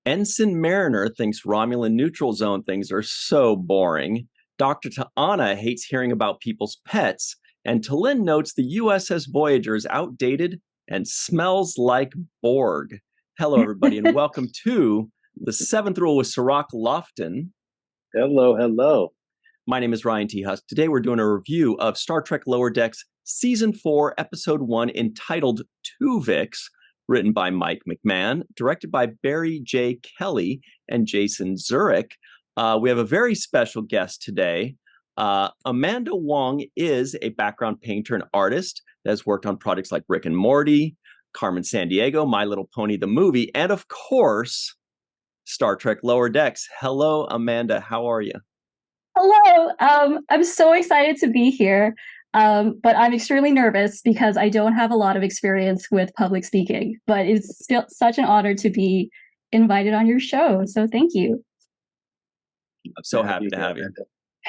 Ensign Mariner thinks Romulan neutral zone things are so boring. Dr. Ta'ana hates hearing about people's pets. And Talin notes the USS Voyager is outdated and smells like Borg. Hello, everybody, and welcome to The Seventh Rule with Cirroc Lofton. Hello, hello. My name is Ryan T. Husk. Today we're doing a review of Star Trek Lower Decks Season 4, Episode 1, entitled Twovix, written by Mike McMahon, directed by Barry J. Kelly and Jason Zurek. We have a very special guest today. Amanda Wong is a background painter and artist that has worked on projects like Rick and Morty, Carmen Sandiego, My Little Pony, the movie, and of course, Star Trek Lower Decks. Hello, Amanda. How are you? Hello. I'm so excited to be here, but I'm extremely nervous because I don't have a lot of experience with public speaking, but it's still such an honor to be invited on your show. So thank you. I'm so happy to have you.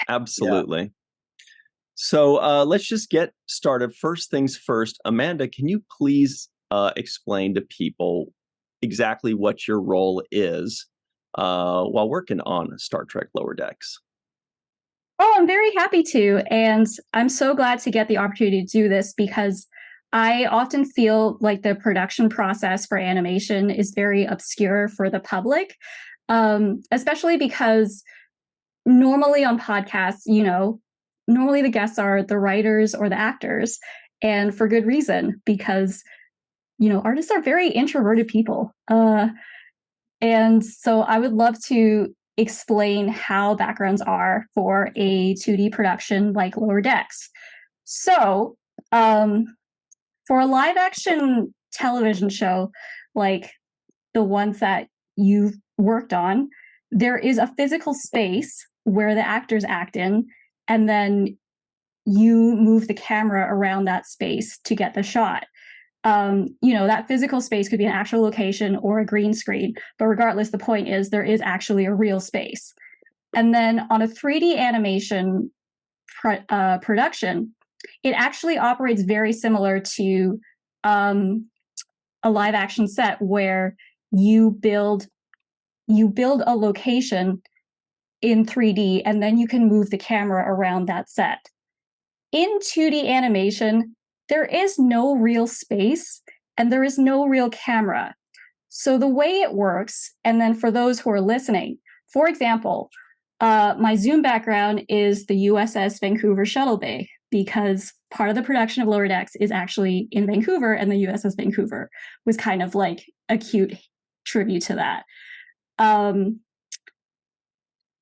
Absolutely. Yeah. So let's just get started. First things first, Amanda, can you please explain to people exactly what your role is while working on Star Trek Lower Decks? Oh, I'm very happy to. And I'm so glad to get the opportunity to do this because I often feel like the production process for animation is very obscure for the public, especially because normally on podcasts, normally the guests are the writers or the actors, and for good reason, because, artists are very introverted people. And so I would love to explain how backgrounds are for a 2D production like Lower Decks. So for a live action television show like the ones that you've worked on, there is a physical space where the actors act in, and then you move the camera around that space to get the shot. That physical space could be an actual location or a green screen, but regardless, the point is there is actually a real space. And then on a 3D animation production, it actually operates very similar to a live action set where you build a location in 3D and then you can move the camera around that set. In 2D animation, there is no real space and there is no real camera. So the way it works, and then for those who are listening, for example, my Zoom background is the USS Vancouver Shuttle Bay because part of the production of Lower Decks is actually in Vancouver, and the USS Vancouver was kind of like a cute tribute to that.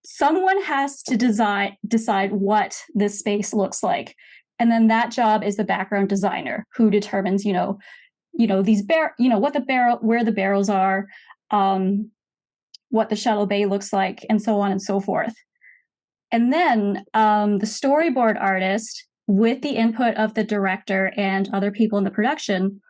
Someone has to decide what this space looks like. And then that job is the background designer who determines, where the barrels are, what the shuttle bay looks like, and so on and so forth. And then the storyboard artist, with the input of the director and other people in the production,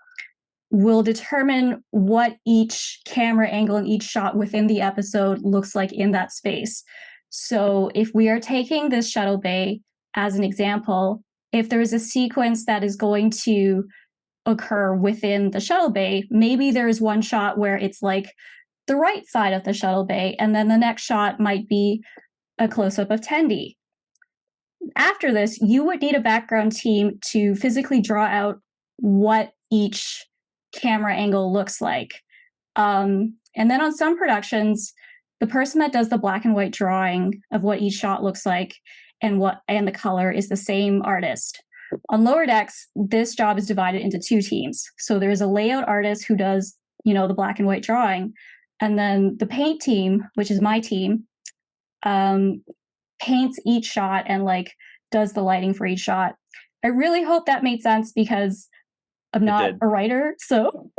will determine what each camera angle and each shot within the episode looks like in that space. So if we are taking this shuttle bay as an example, if there is a sequence that is going to occur within the shuttle bay, maybe there is one shot where it's like the right side of the shuttle bay, and then the next shot might be a close-up of Tendi. After this, you would need a background team to physically draw out what each camera angle looks like. And then on some productions, the person that does the black and white drawing of what each shot looks like and the color is the same artist. On Lower Decks, this job is divided into two teams. So there's a layout artist who does, the black and white drawing, and then the paint team, which is my team, paints each shot and does the lighting for each shot. I really hope that made sense because I'm not a writer, so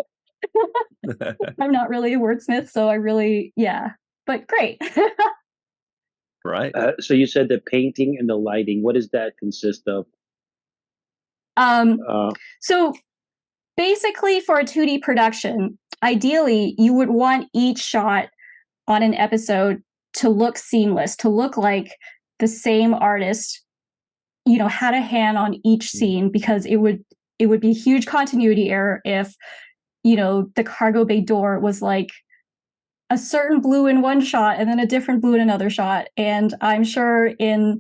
I'm not really a wordsmith. So but great. Right. So you said the painting and the lighting. What does that consist of? So basically for a 2D production, ideally you would want each shot on an episode to look seamless, to look like the same artist, had a hand on each scene, because it would be a huge continuity error if, the cargo bay door was a certain blue in one shot and then a different blue in another shot. And I'm sure in,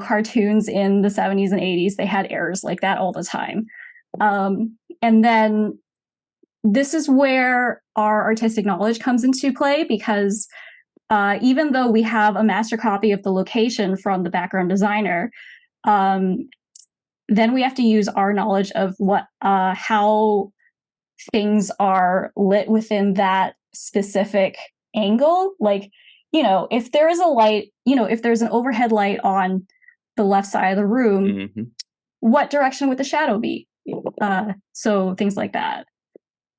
cartoons in the 70s and 80s, they had errors like that all the time. And then this is where our artistic knowledge comes into play, because even though we have a master copy of the location from the background designer, then we have to use our knowledge of how things are lit within that specific angle. Like, if there is a light, if there's an overhead light on the left side of the room, what direction would the shadow be? So things like that.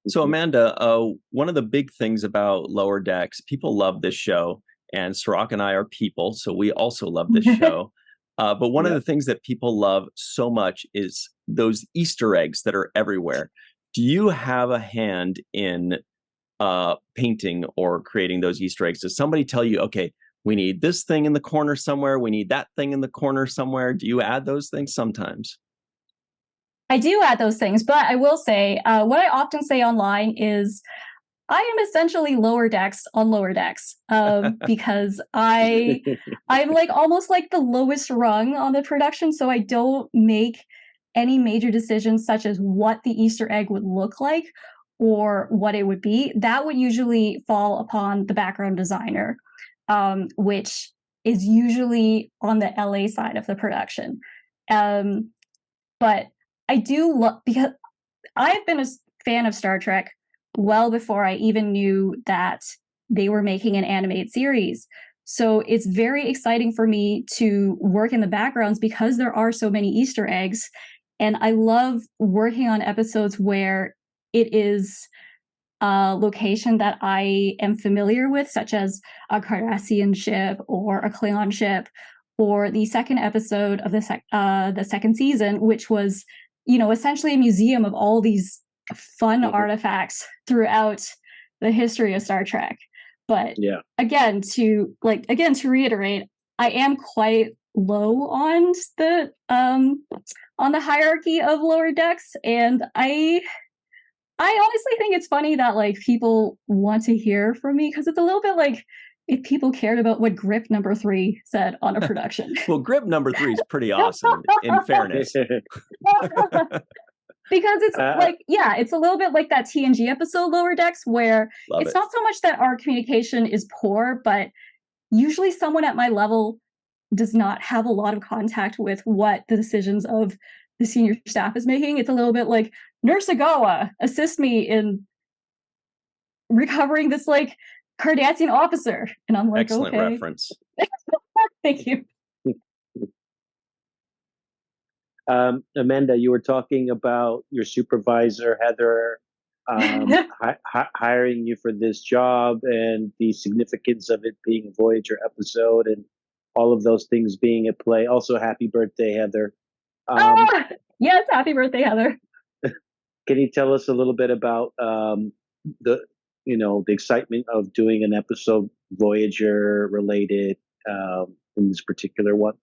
So Amanda, one of the big things about Lower Decks, people love this show, and Cirroc and I are people, so we also love this show. But one of the things that people love so much is those Easter eggs that are everywhere. Do you have a hand in painting or creating those Easter eggs? Does somebody tell you, okay, we need this thing in the corner somewhere, we need that thing in the corner somewhere? Do you add those things sometimes? I do add those things, but I will say, what I often say online is I am essentially Lower Decks on Lower Decks, because I'm like almost like the lowest rung on the production, so I don't make any major decisions such as what the Easter egg would look like or what it would be. That would usually fall upon the background designer, which is usually on the LA side of the production. But I do love, because I've been a fan of Star Trek well before I even knew that they were making an animated series. So it's very exciting for me to work in the backgrounds because there are so many Easter eggs. And I love working on episodes where it is a location that I am familiar with, such as a Cardassian ship or a Klingon ship, or the second episode of the second season, which was, essentially a museum of all these fun artifacts throughout the history of Star Trek. But again, to reiterate, I am quite low on the hierarchy of Lower Decks, and I honestly think it's funny that like people want to hear from me, because it's a little bit like if people cared about what grip number 3 said on a production. Well, grip number 3 is pretty awesome, in fairness. Because it's it's a little bit like that TNG episode Lower Decks, where it's not so much that our communication is poor, but usually someone at my level does not have a lot of contact with what the decisions of the senior staff is making. It's a little bit like, Nurse Agawa, assist me in recovering this like Cardassian officer. And I'm like, excellent okay. Reference. Thank you. Amanda, you were talking about your supervisor, Heather, hiring you for this job and the significance of it being a Voyager episode and all of those things being at play. Also, happy birthday, Heather. Yes, happy birthday, Heather. Can you tell us a little bit about the excitement of doing an episode Voyager related in this particular one?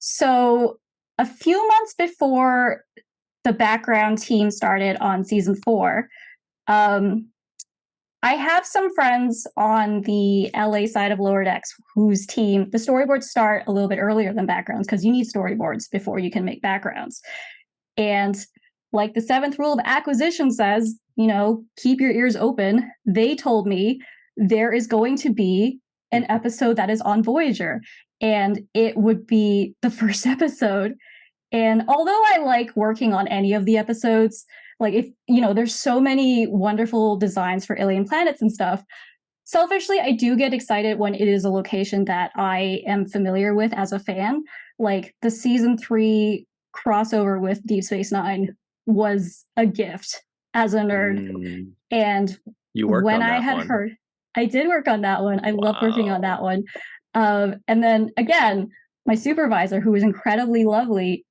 So a few months before the background team started on season 4, I have some friends on the LA side of Lower Decks whose team, the storyboards start a little bit earlier than backgrounds because you need storyboards before you can make backgrounds. And like the 7th rule of acquisition says, keep your ears open. They told me there is going to be an episode that is on Voyager, and it would be the first episode. And although I like working on any of the episodes, like if, there's so many wonderful designs for alien planets and stuff, selfishly, I do get excited when it is a location that I am familiar with as a fan. Like the season 3 crossover with Deep Space Nine was a gift as a nerd. And you worked when on that I had one. heard, I did work on that one. I loved working on that one. And then again, my supervisor, who was incredibly lovely,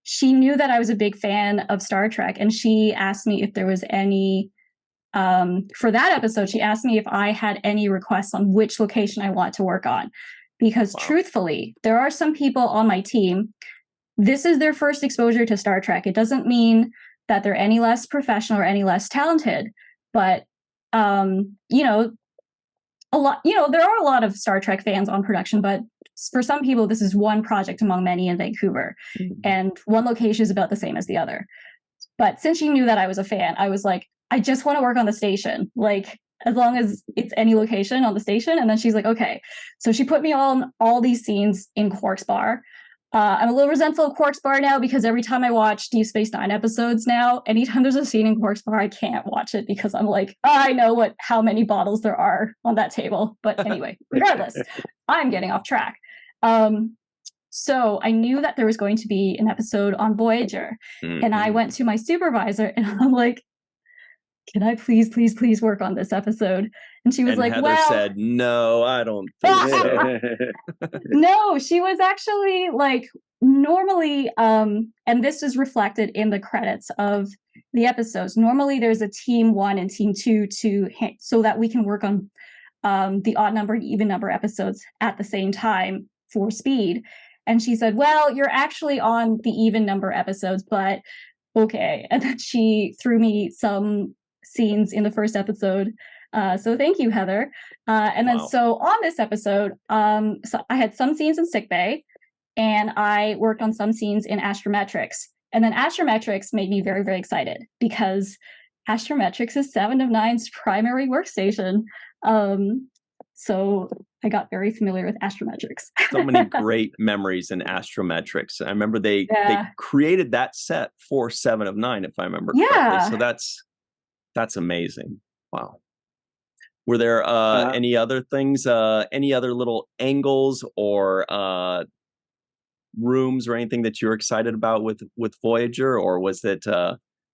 she knew that I was a big fan of Star Trek, and she asked me if there was any, for that episode, she asked me if I had any requests on which location I want to work on. Because truthfully, there are some people on my team, this is their first exposure to Star Trek. It doesn't mean that they're any less professional or any less talented. But, there are a lot of Star Trek fans on production, but for some people, this is one project among many in Vancouver, and one location is about the same as the other. But since she knew that I was a fan, I was like, I just want to work on the station, like as long as it's any location on the station. And then she's like, okay. So she put me on all these scenes in Quark's Bar. I'm a little resentful of Quark's Bar now because every time I watch Deep Space Nine episodes now, anytime there's a scene in Quark's Bar, I can't watch it because I'm like, I know how many bottles there are on that table. But anyway, regardless, I'm getting off track. So I knew that there was going to be an episode on Voyager, and I went to my supervisor and I'm like, can I please work on this episode? And she was like, Heather said, no, I don't think so. No, she was actually like, normally, and this is reflected in the credits of the episodes. Normally there's a team 1 and team 2 so that we can work on the odd number and even number episodes at the same time for speed. And she said, well, you're actually on the even number episodes, but okay. And then she threw me some scenes in the first episode. So thank you, Heather. And then so on this episode, so I had some scenes in sickbay, and I worked on some scenes in Astrometrics. And then Astrometrics made me very, very excited because Astrometrics is 7 of 9's primary workstation. So I got very familiar with Astrometrics. So many great memories in Astrometrics. I remember they created that set for 7 of 9, if I remember correctly. So that's amazing. Wow. Were there any other things, any other little angles or rooms or anything that you were excited about with Voyager, or was it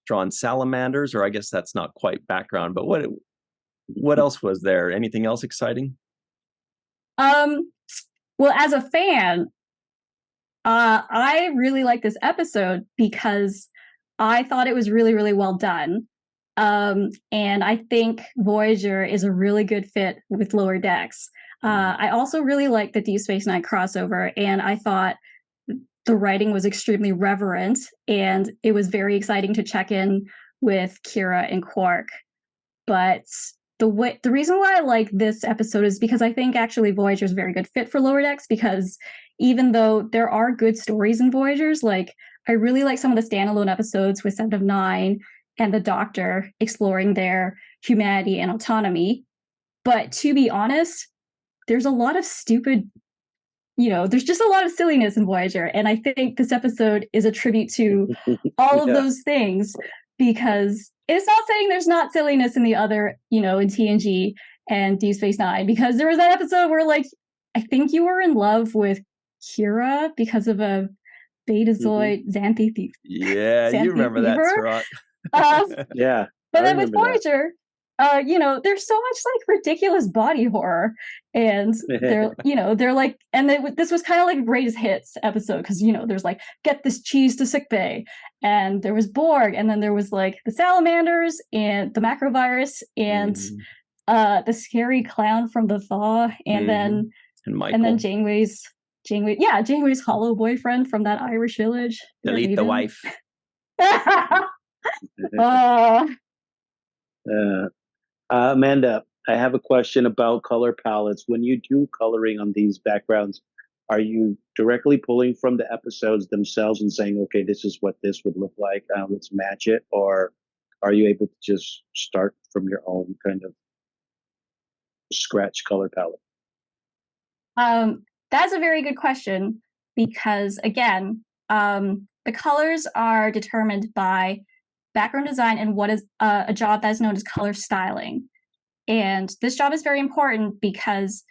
drawn salamanders? Or I guess that's not quite background, but what else was there? Anything else exciting? Well, as a fan, I really like this episode because I thought it was really, really well done. And I think Voyager is a really good fit with Lower Decks. I also really like the Deep Space Nine crossover, and I thought the writing was extremely reverent, and it was very exciting to check in with Kira and Quark. But the reason why I like this episode is because I think actually Voyager is a very good fit for Lower Decks, because even though there are good stories in Voyagers, like I really like some of the standalone episodes with 7 of 9 and the Doctor exploring their humanity and autonomy. But to be honest, there's a lot of stupid, there's just a lot of silliness in Voyager. And I think this episode is a tribute to all of those things, because it's not saying there's not silliness in the other, in TNG and Deep Space Nine, because there was that episode where, like, I think you were in love with Kira because of a Betazoid Xanthe. Yeah, you remember that, Cirroc. Yeah. But then with Voyager, there's so much like ridiculous body horror, and they're like, and this was kind of like a greatest hits episode, because there's like, get this cheese to sickbay, and there was Borg, and then there was like the salamanders and the macrovirus and the scary clown from the Thaw, and then Janeway's hollow boyfriend from that Irish village. Delete the wife. Amanda, I have a question about color palettes. When you do coloring on these backgrounds, are you directly pulling from the episodes themselves and saying, okay, this is what this would look like, let's match it? Or are you able to just start from your own kind of scratch color palette? That's a very good question, because again, the colors are determined by background design and what is a job that is known as color styling. And this job is very important because,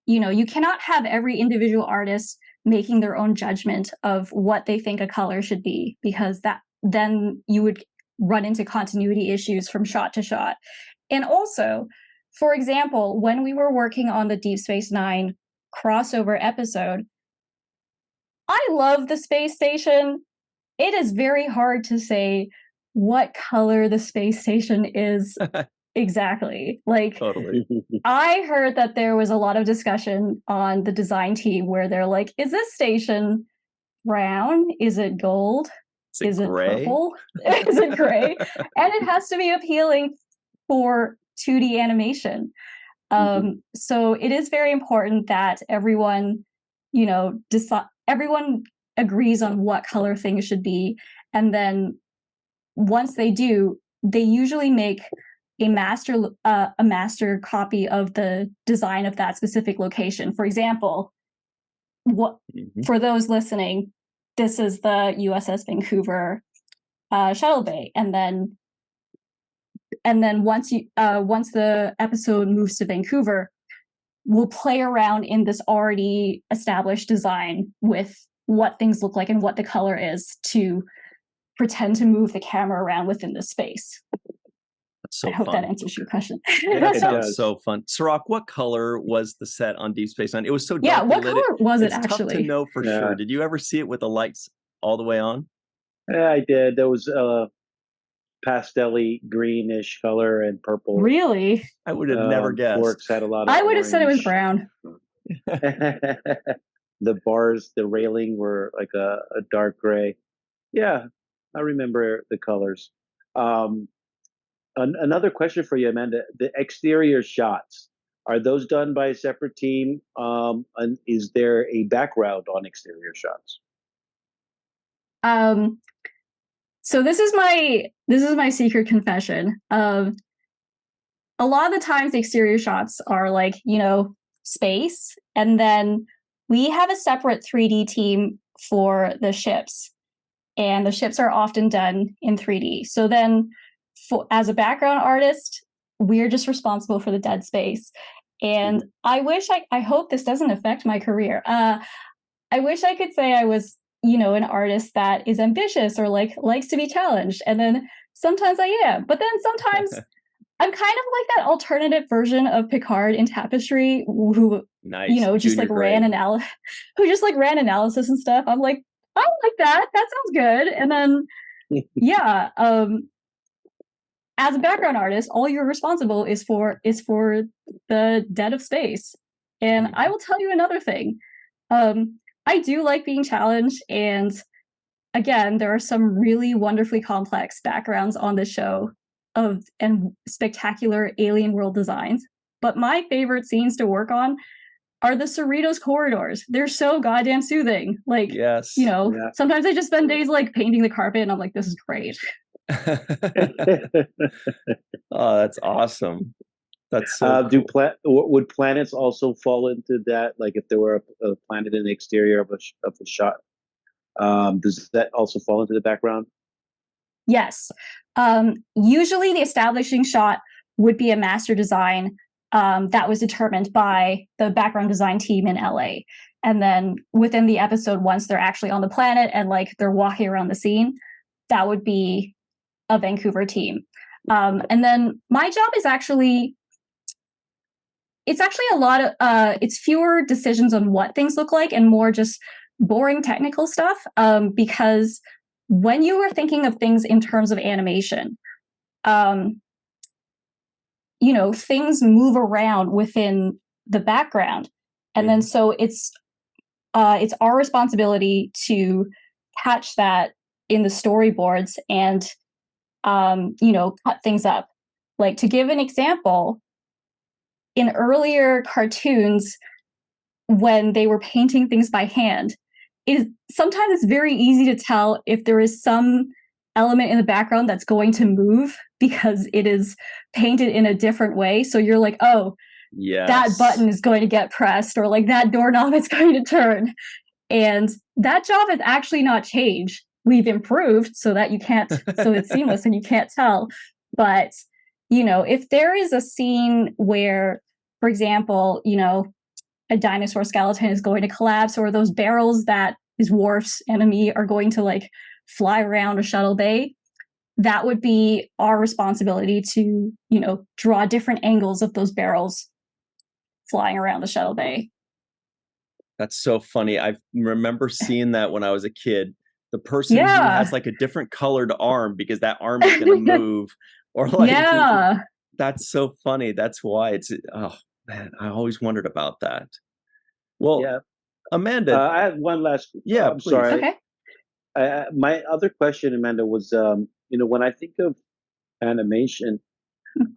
you cannot have every individual artist making their own judgment of what they think a color should be, because then you would run into continuity issues from shot to shot. And also, for example, when we were working on the Deep Space Nine crossover episode, I love the space station. It is very hard to say what color the space station is exactly. Like, totally. I heard that there was a lot of discussion on the design team where they're like, is this station brown? Is it gold? is it purple? Is it gray? And it has to be appealing for 2D animation. So it is very important that everyone, everyone agrees on what color things should be. And then once they do, they usually make a master copy of the design of that specific location. For example, for those listening, this is the USS Vancouver shuttle bay, and then once the episode moves to Vancouver, we'll play around in this already established design with what things look like and what the color is to pretend to move the camera around within the space. That's so I hope fun. that answers your question. That sounds so fun. Cirroc, what color was the set on Deep Space Nine? It was so dark. Yeah, what color was it actually? It's tough to know for sure. Did you ever see it with the lights all the way on? Yeah, I did. There was pastel-y greenish color and purple. Really? I would have never guessed. Forks had a lot of I would have said it was brown. The bars, the railing were like a dark gray. Yeah, I remember the colors. Another question for you, Amanda. The exterior shots, are those done by a separate team? And is there a background on exterior shots? So this is my secret confession. A lot of the times the exterior shots are like, space, and then we have a separate 3D team for the ships, and the ships are often done in 3D. So then as a background artist, we're just responsible for the dead space. And I hope this doesn't affect my career. I wish I could say I was, an artist that is ambitious or likes to be challenged. And then sometimes I am, but then sometimes I'm kind of like that alternative version of Picard in Tapestry, who, just like ran analysis and stuff. I'm like, I like that. That sounds good. And then, as a background artist, all you're responsible is for the dead of space. And I will tell you another thing. I do like being challenged, and again, there are some really wonderfully complex backgrounds on the show and spectacular alien world designs. But my favorite scenes to work on are the Cerritos corridors. They're so goddamn soothing. Sometimes I just spend days painting the carpet, and I'm like, this is great. Oh, that's awesome. That's so cool. Would planets also fall into that? Like if there were a planet in the exterior of a shot, does that also fall into the background? Yes. Usually the establishing shot would be a master design that was determined by the background design team in LA. And then within the episode, once they're actually on the planet and they're walking around the scene, that would be a Vancouver team. And then my job is it's actually a lot of, it's fewer decisions on what things look like and more just boring technical stuff. Because when you are thinking of things in terms of animation, things move around within the background. And then so it's our responsibility to catch that in the storyboards and, cut things up. Like, to give an example, in earlier cartoons, when they were painting things by hand, sometimes it's very easy to tell if there is some element in the background that's going to move because it is painted in a different way. So you're like, oh, yes, that button is going to get pressed, or that doorknob is going to turn. And that job has actually not changed. We've improved so that so it's seamless and you can't tell. But, if there is a scene where, for example, a dinosaur skeleton is going to collapse, or those barrels that is Worf's enemy are going to fly around a shuttle bay, that would be our responsibility to, draw different angles of those barrels flying around the shuttle bay. That's so funny. I remember seeing that when I was a kid. The person who has a different colored arm because that arm is going to move, or that's so funny. That's why it's, oh man, I always wondered about that. Well, Amanda, I had one last. Yeah, I'm sorry. Okay. My other question, Amanda, was when I think of animation,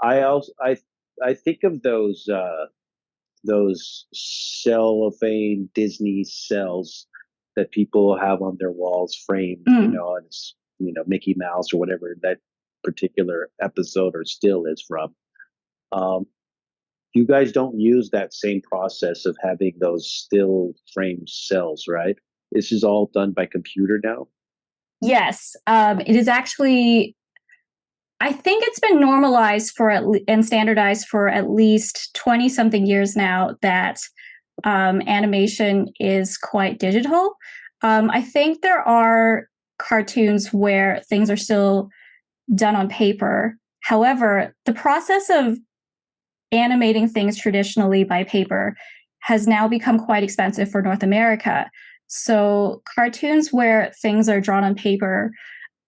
I think of those cellophane Disney cells that people have on their walls framed, and it's Mickey Mouse or whatever that particular episode or still is from. You guys don't use that same process of having those still frame cells, right? This is all done by computer now. Yes, it is actually. I think it's been normalized and standardized for at least 20 something years now that animation is quite digital. I think there are cartoons where things are still done on paper. However, the process of animating things traditionally by paper has now become quite expensive for North America. So cartoons where things are drawn on paper,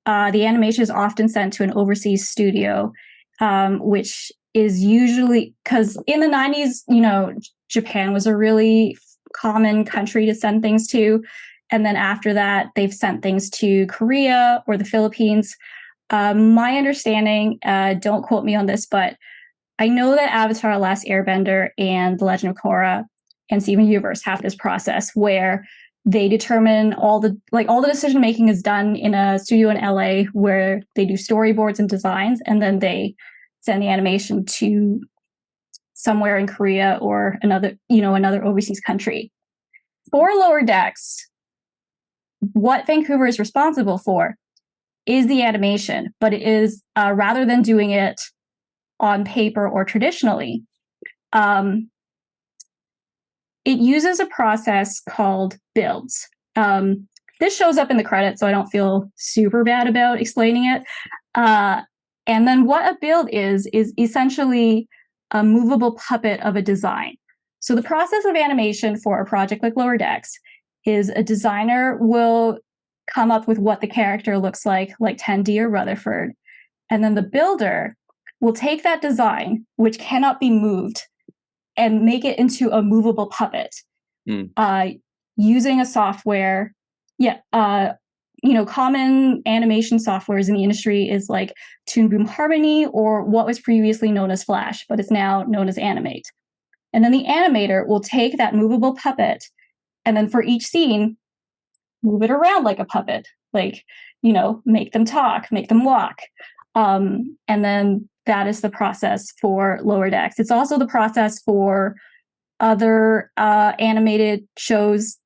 the animation is often sent to an overseas studio, which is usually because in the 90s, Japan was a really common country to send things to. And then after that, they've sent things to Korea or the Philippines. My understanding, don't quote me on this, but I know that Avatar: Last Airbender and The Legend of Korra and Steven Universe have this process where they determine all the decision making is done in a studio in LA where they do storyboards and designs, and then they send the animation to somewhere in Korea or another overseas country. For Lower Decks, what Vancouver is responsible for is the animation, but it is rather than doing it on paper or traditionally, it uses a process called builds. This shows up in the credits, so I don't feel super bad about explaining it. And then what a build is essentially a movable puppet of a design. So the process of animation for a project like Lower Decks is a designer will come up with what the character looks like Tendi or Rutherford. And then the builder will take that design, which cannot be moved, and make it into a movable puppet using a software. Common animation softwares in the industry is like Toon Boom Harmony or what was previously known as Flash, but is now known as Animate. And then the animator will take that movable puppet and then for each scene, move it around like a puppet, make them talk, make them walk. And then that is the process for Lower Decks. It's also the process for other animated shows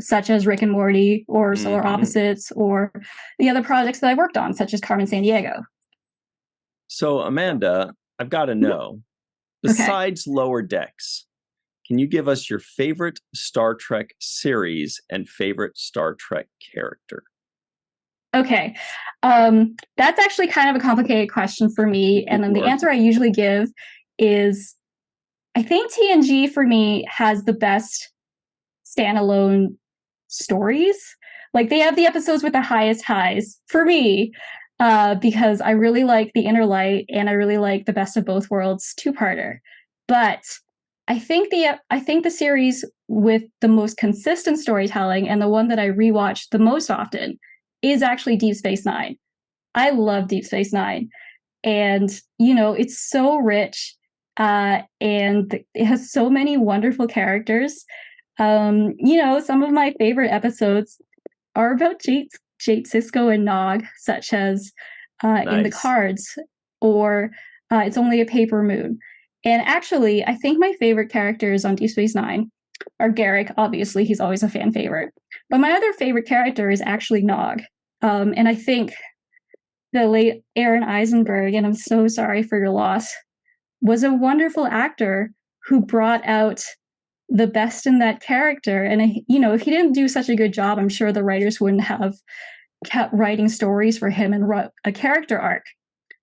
such as Rick and Morty or Solar Opposites or the other projects that I worked on, such as Carmen Sandiego. So, Amanda, I've got to know, besides Lower Decks, can you give us your favorite Star Trek series and favorite Star Trek character? Okay. That's actually kind of a complicated question for me. And then the answer I usually give is, I think TNG for me has the best standalone stories. They have the episodes with the highest highs for me, because I really like The Inner Light and I really like The Best of Both Worlds two-parter. But I think the series with the most consistent storytelling and the one that I rewatch the most often is actually Deep Space Nine. I love Deep Space Nine. And, it's so rich and it has so many wonderful characters. Some of my favorite episodes are about Jade, Sisko, and Nog, such as In the Cards or It's Only a Paper Moon. And actually, I think my favorite characters on Deep Space Nine are Garrick. Obviously, he's always a fan favorite. But my other favorite character is actually Nog. And I think the late Aaron Eisenberg, and I'm so sorry for your loss, was a wonderful actor who brought out the best in that character. And, if he didn't do such a good job, I'm sure the writers wouldn't have kept writing stories for him and wrote a character arc.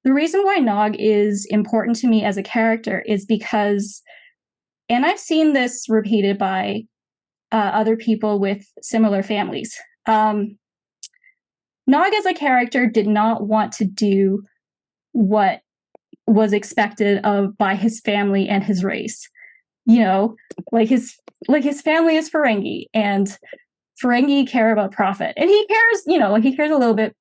The reason why Nog is important to me as a character is because, and I've seen this repeated by other people with similar families, Nog as a character did not want to do what was expected of by his family and his race. His family is Ferengi, and Ferengi care about profit, and he cares, he cares a little bit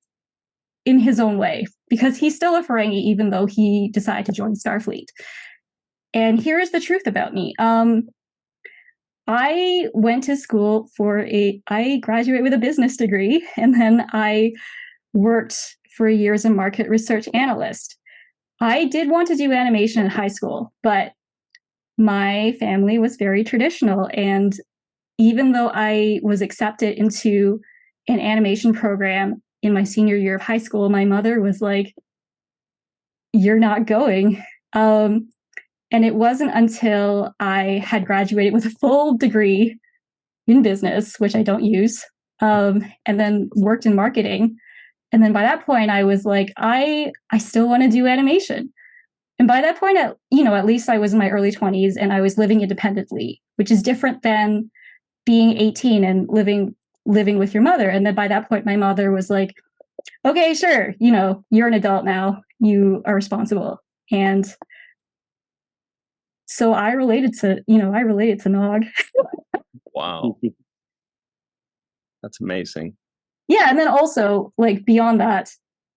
in his own way, because he's still a Ferengi, even though he decided to join Starfleet. And here's the truth about me. I went to school I graduated with a business degree, and then I worked for a year as a market research analyst. I did want to do animation in high school, but my family was very traditional. And even though I was accepted into an animation program in my senior year of high school, my mother was like, "You're not going." And it wasn't until I had graduated with a full degree in business, which I don't use, and then worked in marketing. And then by that point, I was like, I still want to do animation. And by that point, at least I was in my early 20s and I was living independently, which is different than being 18 and living with your mother. And then by that point, my mother was like, "Okay, sure, you're an adult now. You are responsible." And so I related to Nog. Wow. That's amazing. Yeah, and then also, like, beyond that,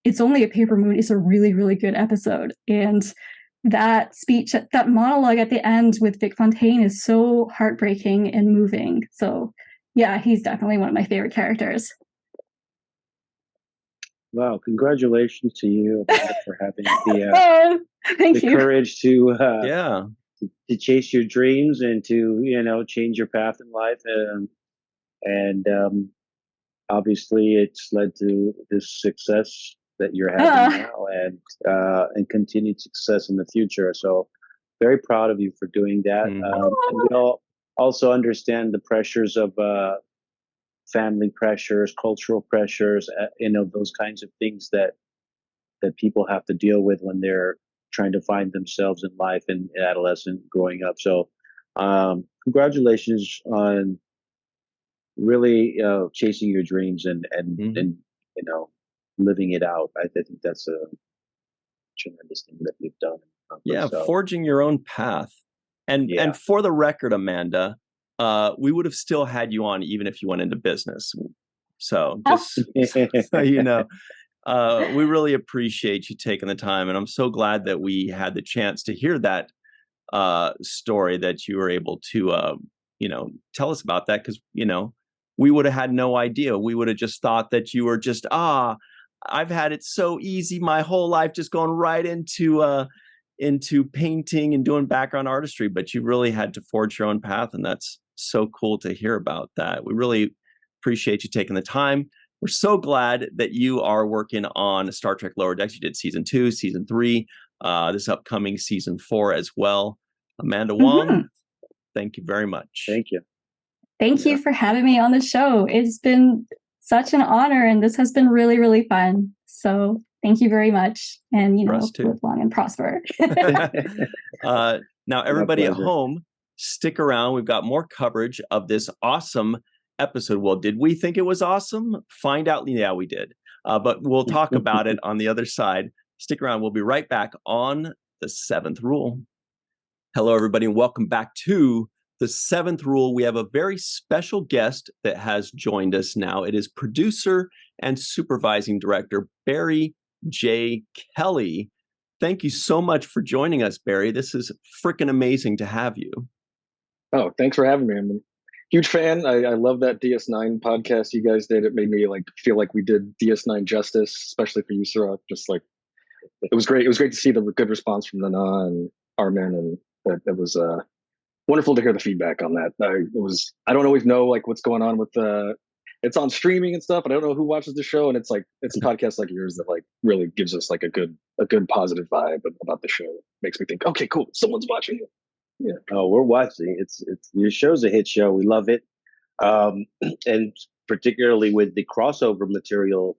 It's Only a Paper Moon is a really, really good episode. And that speech, that monologue at the end with Vic Fontaine is so heartbreaking and moving. So yeah, he's definitely one of my favorite characters. Wow, congratulations to you, Amanda, for having Thank the you. courage to Yeah. to chase your dreams and to change your path in life, and obviously it's led to this success that you're having now, and continued success in the future. So very proud of you for doing that. And we all also understand the pressures of family pressures, cultural pressures, those kinds of things that people have to deal with when they're trying to find themselves in life and adolescent growing up. So congratulations on really chasing your dreams and living it out. I think that's a tremendous thing that you've done. Yeah, forging your own path. And for the record, Amanda, we would have still had you on even if you went into business. So just so you know, we really appreciate you taking the time, and I'm so glad that we had the chance to hear that story, that you were able to tell us about that, because we would have had no idea. We would have just thought that you were just I've had it so easy my whole life, just going right into painting and doing background artistry, but you really had to forge your own path, and that's so cool to hear about that. We really appreciate you taking the time. We're so glad that you are working on Star Trek Lower Decks. You did season 2, season 3, this upcoming season 4 as well. Amanda Wong, thank you very much. Thank you. Thank you for having me on the show. It's been such an honor, and this has been really, really fun. So thank you very much. And, live long and prosper. Now, everybody at home, stick around. We've got more coverage of this awesome episode. Well, did we think it was awesome? Find out. Yeah, we did. But we'll talk about it on the other side. Stick around. We'll be right back on The Seventh Rule. Hello, everybody, and welcome back to The Seventh Rule. We have a very special guest that has joined us now. It is producer and supervising director Barry J. Kelly. Thank you so much for joining us, Barry. This is freaking amazing to have you. Oh, thanks for having me. I'm a huge fan. I love that DS9 podcast you guys did. It made me feel like we did DS9 justice, especially for you, Cirroc. Just it was great. It was great to see the good response from Nana and Armin, and it was wonderful to hear the feedback on that. I don't always know what's going on with it's on streaming and stuff, and I don't know who watches the show, and it's podcasts like yours that really gives us a good positive vibe about the show. It makes me think, okay, cool, someone's watching it. Yeah. Oh, we're watching. It's your show's a hit show. We love it. And particularly with the crossover material,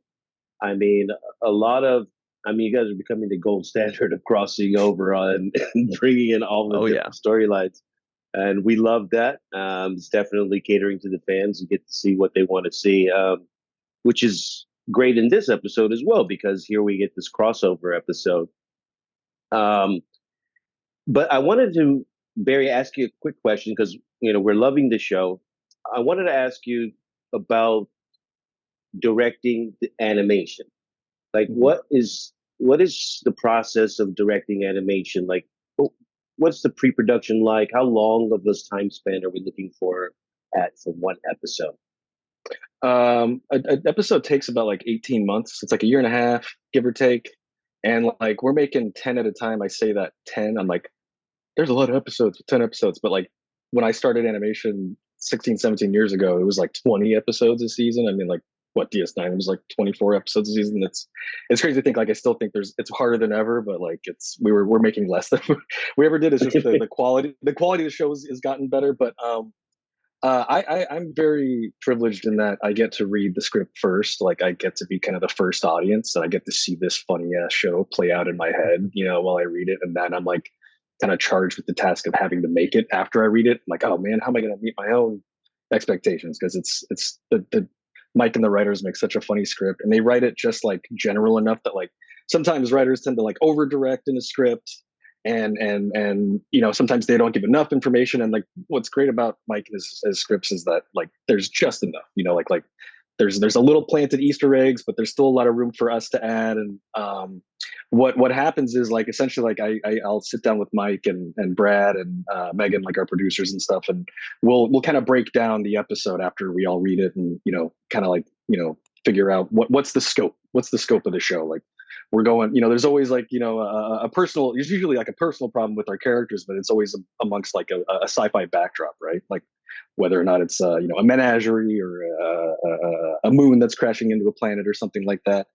I mean, you guys are becoming the gold standard of crossing over and bringing in all the different storylines. And we love that. It's definitely catering to the fans and get to see what they want to see, which is great in this episode as well, because here we get this crossover episode. But I wanted to, Barry, ask you a quick question, because we're loving the show. I wanted to ask you, about directing the animation. Like, what is the process of directing animation? Like, what's the pre-production like? How long of this time span are we looking for one episode? An episode takes about like 18 months. It's like a year and a half, give or take. And like we're making 10 at a time. I say that 10. I'm like, there's a lot of episodes, 10 episodes. But like when I started animation 16, 17 years ago, it was like 20 episodes a season. I mean, like what DS9 it was like 24 episodes a season. It's crazy to think, like I still think it's harder than ever, but like we're making less than we ever did. It's just the quality of the show has gotten better. But I'm very privileged in that I get to read the script first. Like I get to be kind of the first audience, and I get to see this funny ass show play out in my head, while I read it. And then I'm like kind of charged with the task of having to make it after I read it. I'm like, oh man, how am I going to meet my own expectations? Because it's the Mike and the writers make such a funny script, and they write it just like general enough that like sometimes writers tend to like over direct in a script. And sometimes they don't give enough information, and like what's great about Mike and his scripts is that like there's just enough, like there's a little planted Easter eggs, but there's still a lot of room for us to add. And what happens is like essentially like I'll sit down with Mike and Brad and Megan, like our producers and stuff, and we'll kind of break down the episode after we all read it, and kind of like figure out what's the scope of the show. Like we're going, there's always like, a personal, there's usually like a personal problem with our characters, but it's always amongst like a sci-fi backdrop, right? Like whether or not it's, a menagerie or a moon that's crashing into a planet or something like that.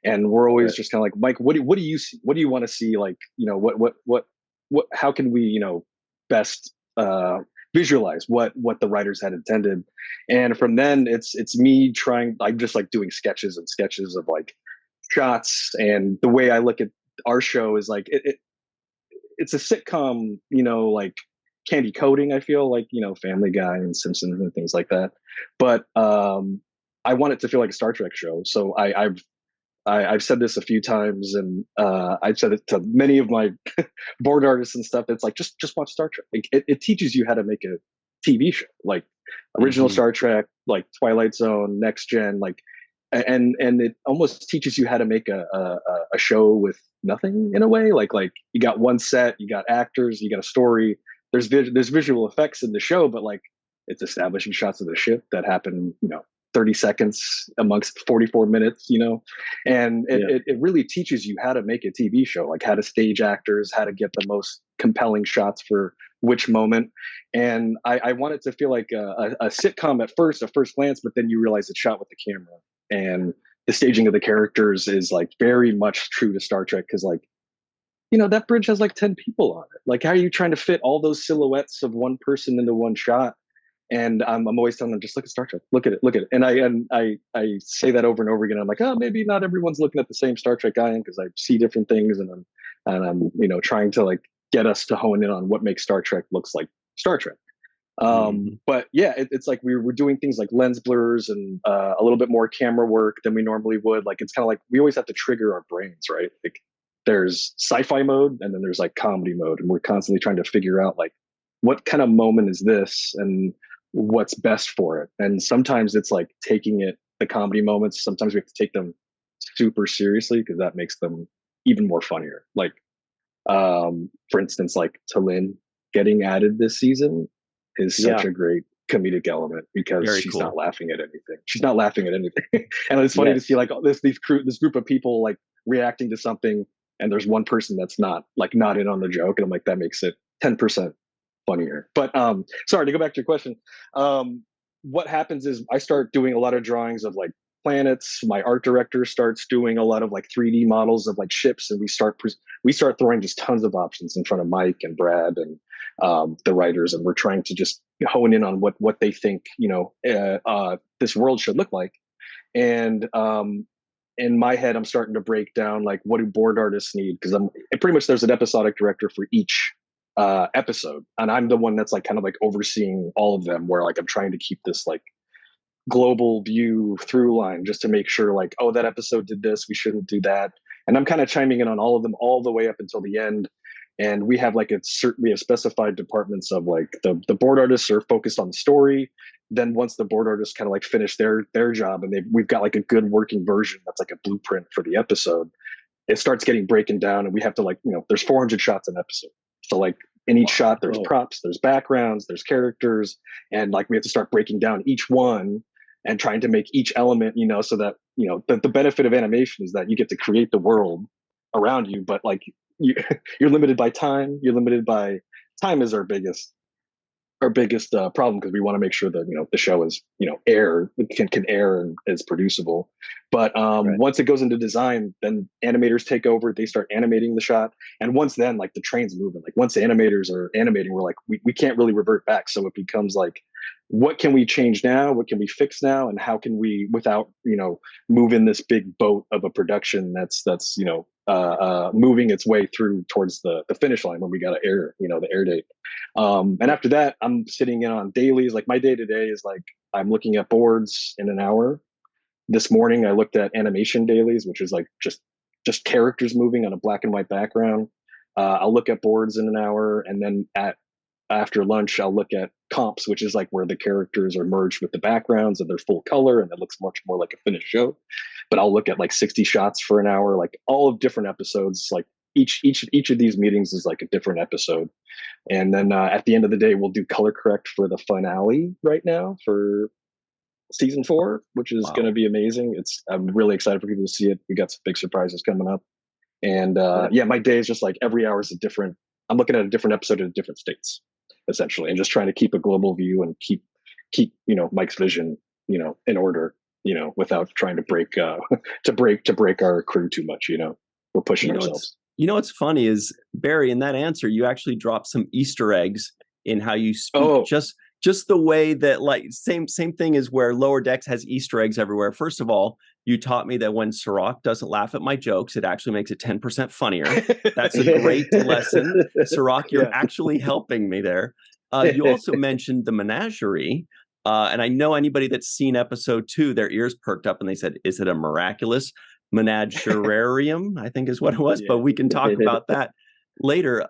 And we're always just kind of like, Mike, what do you see? What do you want to see? Like, how can we, best, visualize what the writers had intended. And from then it's me I'm just like doing sketches of like shots. And the way I look at our show is like it's a sitcom, like candy coating, I feel like, Family Guy and Simpsons and things like that. But I want it to feel like a Star Trek show. So I've said this a few times, and I've said it to many of my board artists and stuff. It's like just watch Star Trek. It teaches you how to make a TV show, like original Star Trek, like Twilight Zone, Next Gen, like, and it almost teaches you how to make a show with nothing in a way. Like you got one set, you got actors, you got a story. There's visual effects in the show, but like it's establishing shots of the ship that happen, 30 seconds amongst 44 minutes, and it really teaches you how to make a TV show, like how to stage actors, how to get the most compelling shots for which moment. And I want it to feel like a sitcom at first glance, but then you realize it's shot with the camera, and the staging of the characters is like very much true to Star Trek. Cause like, that bridge has like 10 people on it. Like, how are you trying to fit all those silhouettes of one person into one shot? And I'm always telling them, just look at Star Trek, look at it. And I say that over and over again. I'm like, oh, maybe not everyone's looking at the same Star Trek I am, because I see different things, and I'm trying to like get us to hone in on what makes Star Trek looks like Star Trek. But yeah, it's like we're doing things like lens blurs and a little bit more camera work than we normally would. Like it's kind of like we always have to trigger our brains, right? Like there's sci-fi mode, and then there's like comedy mode, and we're constantly trying to figure out like what kind of moment is this, and what's best for it. And sometimes it's like taking the comedy moments, sometimes we have to take them super seriously, because that makes them even more funnier. Like for instance, like Talin getting added this season is such a great comedic element, because she's not laughing at anything. And it's funny to see like this group of people like reacting to something, and there's one person that's not in on the joke, and I'm like, that makes it 10% funnier. But sorry, to go back to your question, what happens is I start doing a lot of drawings of like planets. My art director starts doing a lot of like 3D models of like ships, and we start throwing just tons of options in front of Mike and Brad and the writers, and we're trying to just hone in on what they think this world should look like. And in my head, I'm starting to break down like, what do board artists need? Because pretty much there's an episodic director for each episode, and I'm the one that's like kind of like overseeing all of them, where like I'm trying to keep this like global view through line, just to make sure like, oh, that episode did this, we shouldn't do that. And I'm kind of chiming in on all of them all the way up until the end. And we have like we have specified departments of like the board artists are focused on the story. Then once the board artists kind of like finish their job and we've got like a good working version that's like a blueprint for the episode, it starts getting breaking down, and we have to like, there's 400 shots an episode. So like in each shot, there's props, there's backgrounds, there's characters, and like we have to start breaking down each one and trying to make each element, so that, the benefit of animation is that you get to create the world around you, but like you're limited by time. Time is our biggest problem, because we want to make sure that the show is can air and is producible. But once it goes into design, then animators take over. They start animating the shot, and once then, like the train's moving. Like once the animators are animating, we're like we can't really revert back. So it becomes like, what can we change now? What can we fix now? And how can we, without move in this big boat of a production that's moving its way through towards the finish line when we got to air, the air date. And after that, I'm sitting in on dailies. Like my day to day is like, I'm looking at boards in an hour. This morning, I looked at animation dailies, which is like just characters moving on a black and white background. I'll look at boards in an hour, and then after lunch, I'll look at comps, which is like where the characters are merged with the backgrounds and they're full color, and it looks much more like a finished show. But I'll look at like 60 shots for an hour, like all of different episodes. Like each of these meetings is like a different episode. And then at the end of the day, we'll do color correct for the finale right now for season 4, which is going to be amazing. I'm really excited for people to see it. We got some big surprises coming up. And my day is just like every hour is I'm looking at a different episode in different states, essentially, and just trying to keep a global view and keep Mike's vision, in order, without trying to break our crew too much. We're pushing ourselves. What's funny is, Barry, in that answer, you actually dropped some Easter eggs in how you speak. Just the way that, like, same thing as where Lower Decks has Easter eggs everywhere. First of all, you taught me that when Cirroc doesn't laugh at my jokes, it actually makes it 10% funnier. That's a great lesson. Cirroc, you're actually helping me there. You also mentioned the menagerie. And I know anybody that's seen episode 2, their ears perked up and they said, is it a miraculous menagerarium? I think is what it was, but we can talk about that later.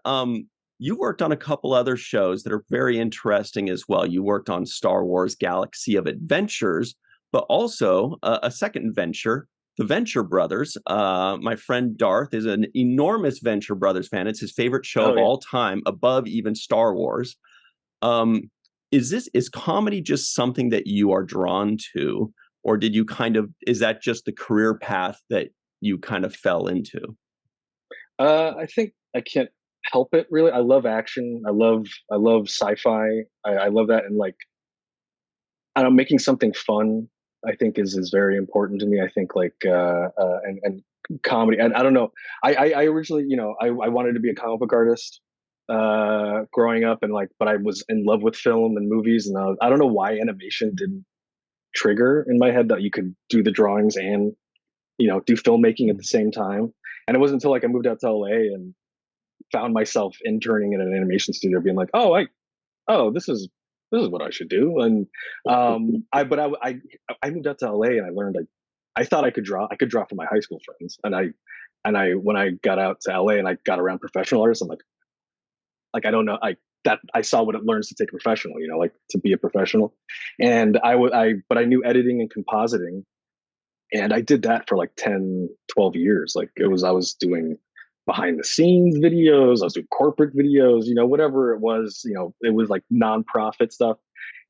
You worked on a couple other shows that are very interesting as well. You worked on Star Wars Galaxy of Adventures, but also a second venture, the Venture Brothers. My friend Darth is an enormous Venture Brothers fan. It's his favorite show of all time, above even Star Wars. Is comedy just something that you are drawn to, or did you is that just the career path that you kind of fell into? I think I can't help it, really. I love action. I love sci-fi. I love that. And like, I don't know, making something fun, I think is very important to me. I think like, and comedy, and I don't know, I originally, I wanted to be a comic book artist, growing up, and like, but I was in love with film and movies, and I don't know why animation didn't trigger in my head that you could do the drawings and, do filmmaking at the same time. And it wasn't until like I moved out to LA and found myself interning in an animation studio, being like, this is what I should do. And I moved out to LA and I learned, like, I thought I could draw for my high school friends. And I when I got out to LA and I got around professional artists, I'm like I don't know, I saw what it learns to take a professional, like to be a professional. And but I knew editing and compositing, and I did that for like 10, 12 years. Like I was doing behind the scenes videos, I was doing corporate videos, whatever it was, it was like nonprofit stuff.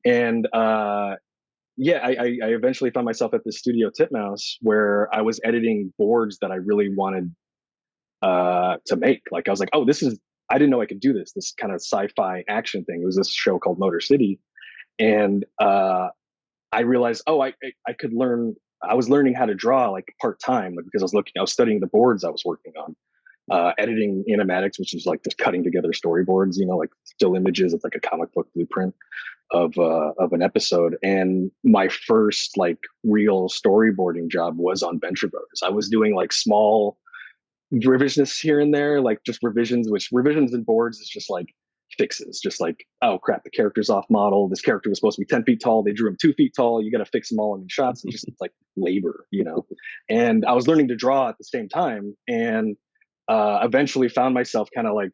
And I eventually found myself at the studio Titmouse, where I was editing boards that I really wanted to make. Like I was like, I didn't know I could do this kind of sci-fi action thing. It was this show called Motor City. And I realized, I could learn. I was learning how to draw like part-time, because I was studying the boards I was working on. Editing animatics, which is like just cutting together storyboards, like still images. It's like a comic book blueprint of an episode. And my first like real storyboarding job was on Venture Brothers. I was doing like small revisions here and there, like just revisions in boards is just like fixes, just like, oh crap, the character's off model. This character was supposed to be 10 feet tall. They drew him 2 feet tall. You got to fix them all in shots. And just like labor, and I was learning to draw at the same time. And eventually found myself kind of like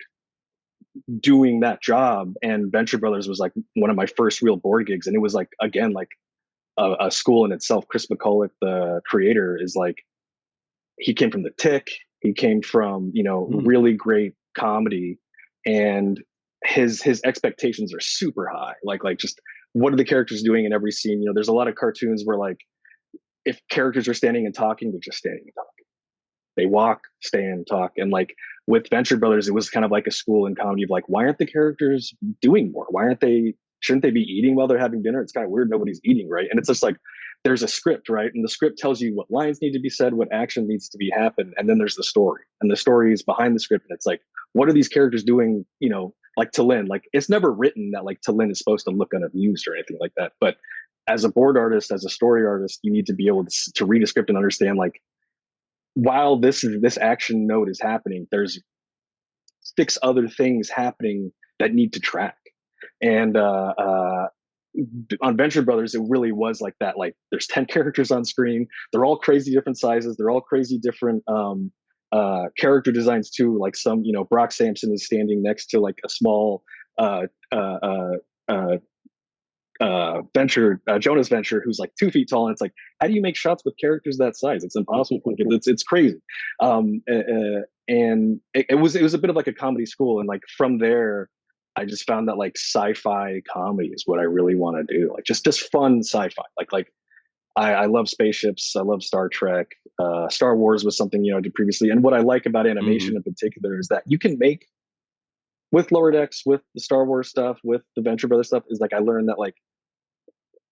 doing that job, and Venture Brothers was like one of my first real board gigs, and it was like, again, like a school in itself. Chris McCulloch, the creator, is like, he came from The Tick, he came from, you know, really great comedy, and his expectations are super high. Like just what are the characters doing in every scene? You know, there's a lot of cartoons where like if characters are standing and talking, they're just standing and talking. They walk, stand, talk. And like with Venture Brothers, it was kind of like a school in comedy of like, why aren't the characters doing more? Why aren't they, shouldn't they be eating while they're having dinner? It's kind of weird. Nobody's eating, right? And it's just like, there's a script, right? And the script tells you what lines need to be said, what action needs to be happen. And then there's the story, and the story is behind the script. And it's like, what are these characters doing? You know, like Talin, like it's never written that like Talin is supposed to look unamused or anything like that. But as a board artist, as a story artist, you need to be able to read a script and understand like, while this action note is happening, there's 6 other things happening that need to track. And on Venture Brothers, it really was like that. Like there's 10 characters on screen. They're all crazy different sizes. They're all crazy different character designs too. Like some, you know, Brock Sampson is standing next to like a small Jonas Venture, who's like 2 feet tall, and it's like, how do you make shots with characters that size? It's impossible. It's crazy. And it was a bit of like a comedy school, and like from there, I just found that like sci-fi comedy is what I really want to do. Like just fun sci-fi. Like I love spaceships. I love Star Trek. Star Wars was something, you know, I did previously. And what I like about animation in particular is that you can make, with Lower Decks, with the Star Wars stuff, with the Venture Brothers stuff, is like I learned that like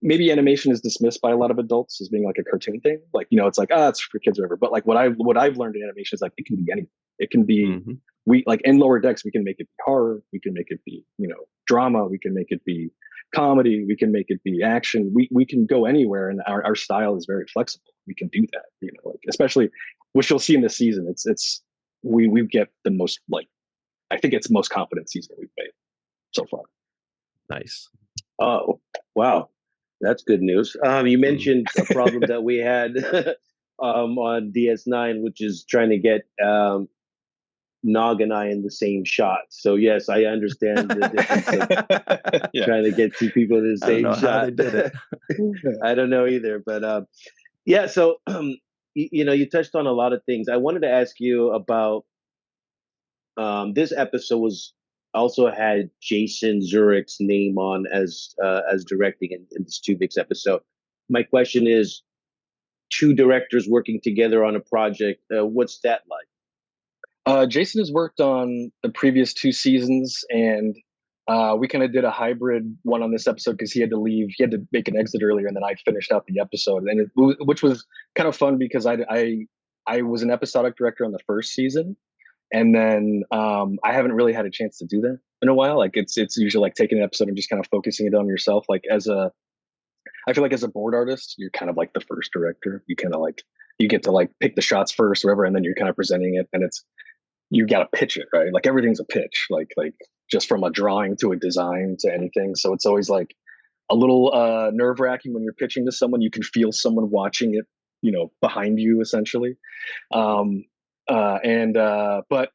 maybe animation is dismissed by a lot of adults as being like a cartoon thing. Like, you know, it's like, it's for kids or whatever. But like what I've learned in animation is like it can be anything. It can be we like in Lower Decks, we can make it be horror, we can make it be, you know, drama, we can make it be comedy, we can make it be action. We can go anywhere, and our style is very flexible. We can do that, you know, like especially which you'll see in this season. We get the most, like, I think it's the most confident season we've made so far. Nice. Oh, wow. That's good news. You mentioned a problem that we had on DS9, which is trying to get Nog and I in the same shot. So yes, I understand the difference of trying to get 2 people in the same shot. How they did it. I don't know either, but yeah. So you know, you touched on a lot of things. I wanted to ask you about this episode also had Jason Zurich's name on as directing in this Twovix episode. My question is, 2 directors working together on a project, what's that like? Jason has worked on the previous 2 seasons, and we kind of did a hybrid one on this episode because he had to leave. He had to make an exit earlier, and then I finished out the episode, and which was kind of fun because I was an episodic director on the first season. And then I haven't really had a chance to do that in a while. Like it's usually like taking an episode and just kind of focusing it on yourself. Like I feel like as a board artist, you're kind of like the first director. You kind of like, you get to like pick the shots first or whatever, and then you're kind of presenting it, and you got to pitch it, right? Like everything's a pitch, like just from a drawing to a design to anything. So it's always like a little nerve wracking when you're pitching to someone. You can feel someone watching it, you know, behind you essentially. But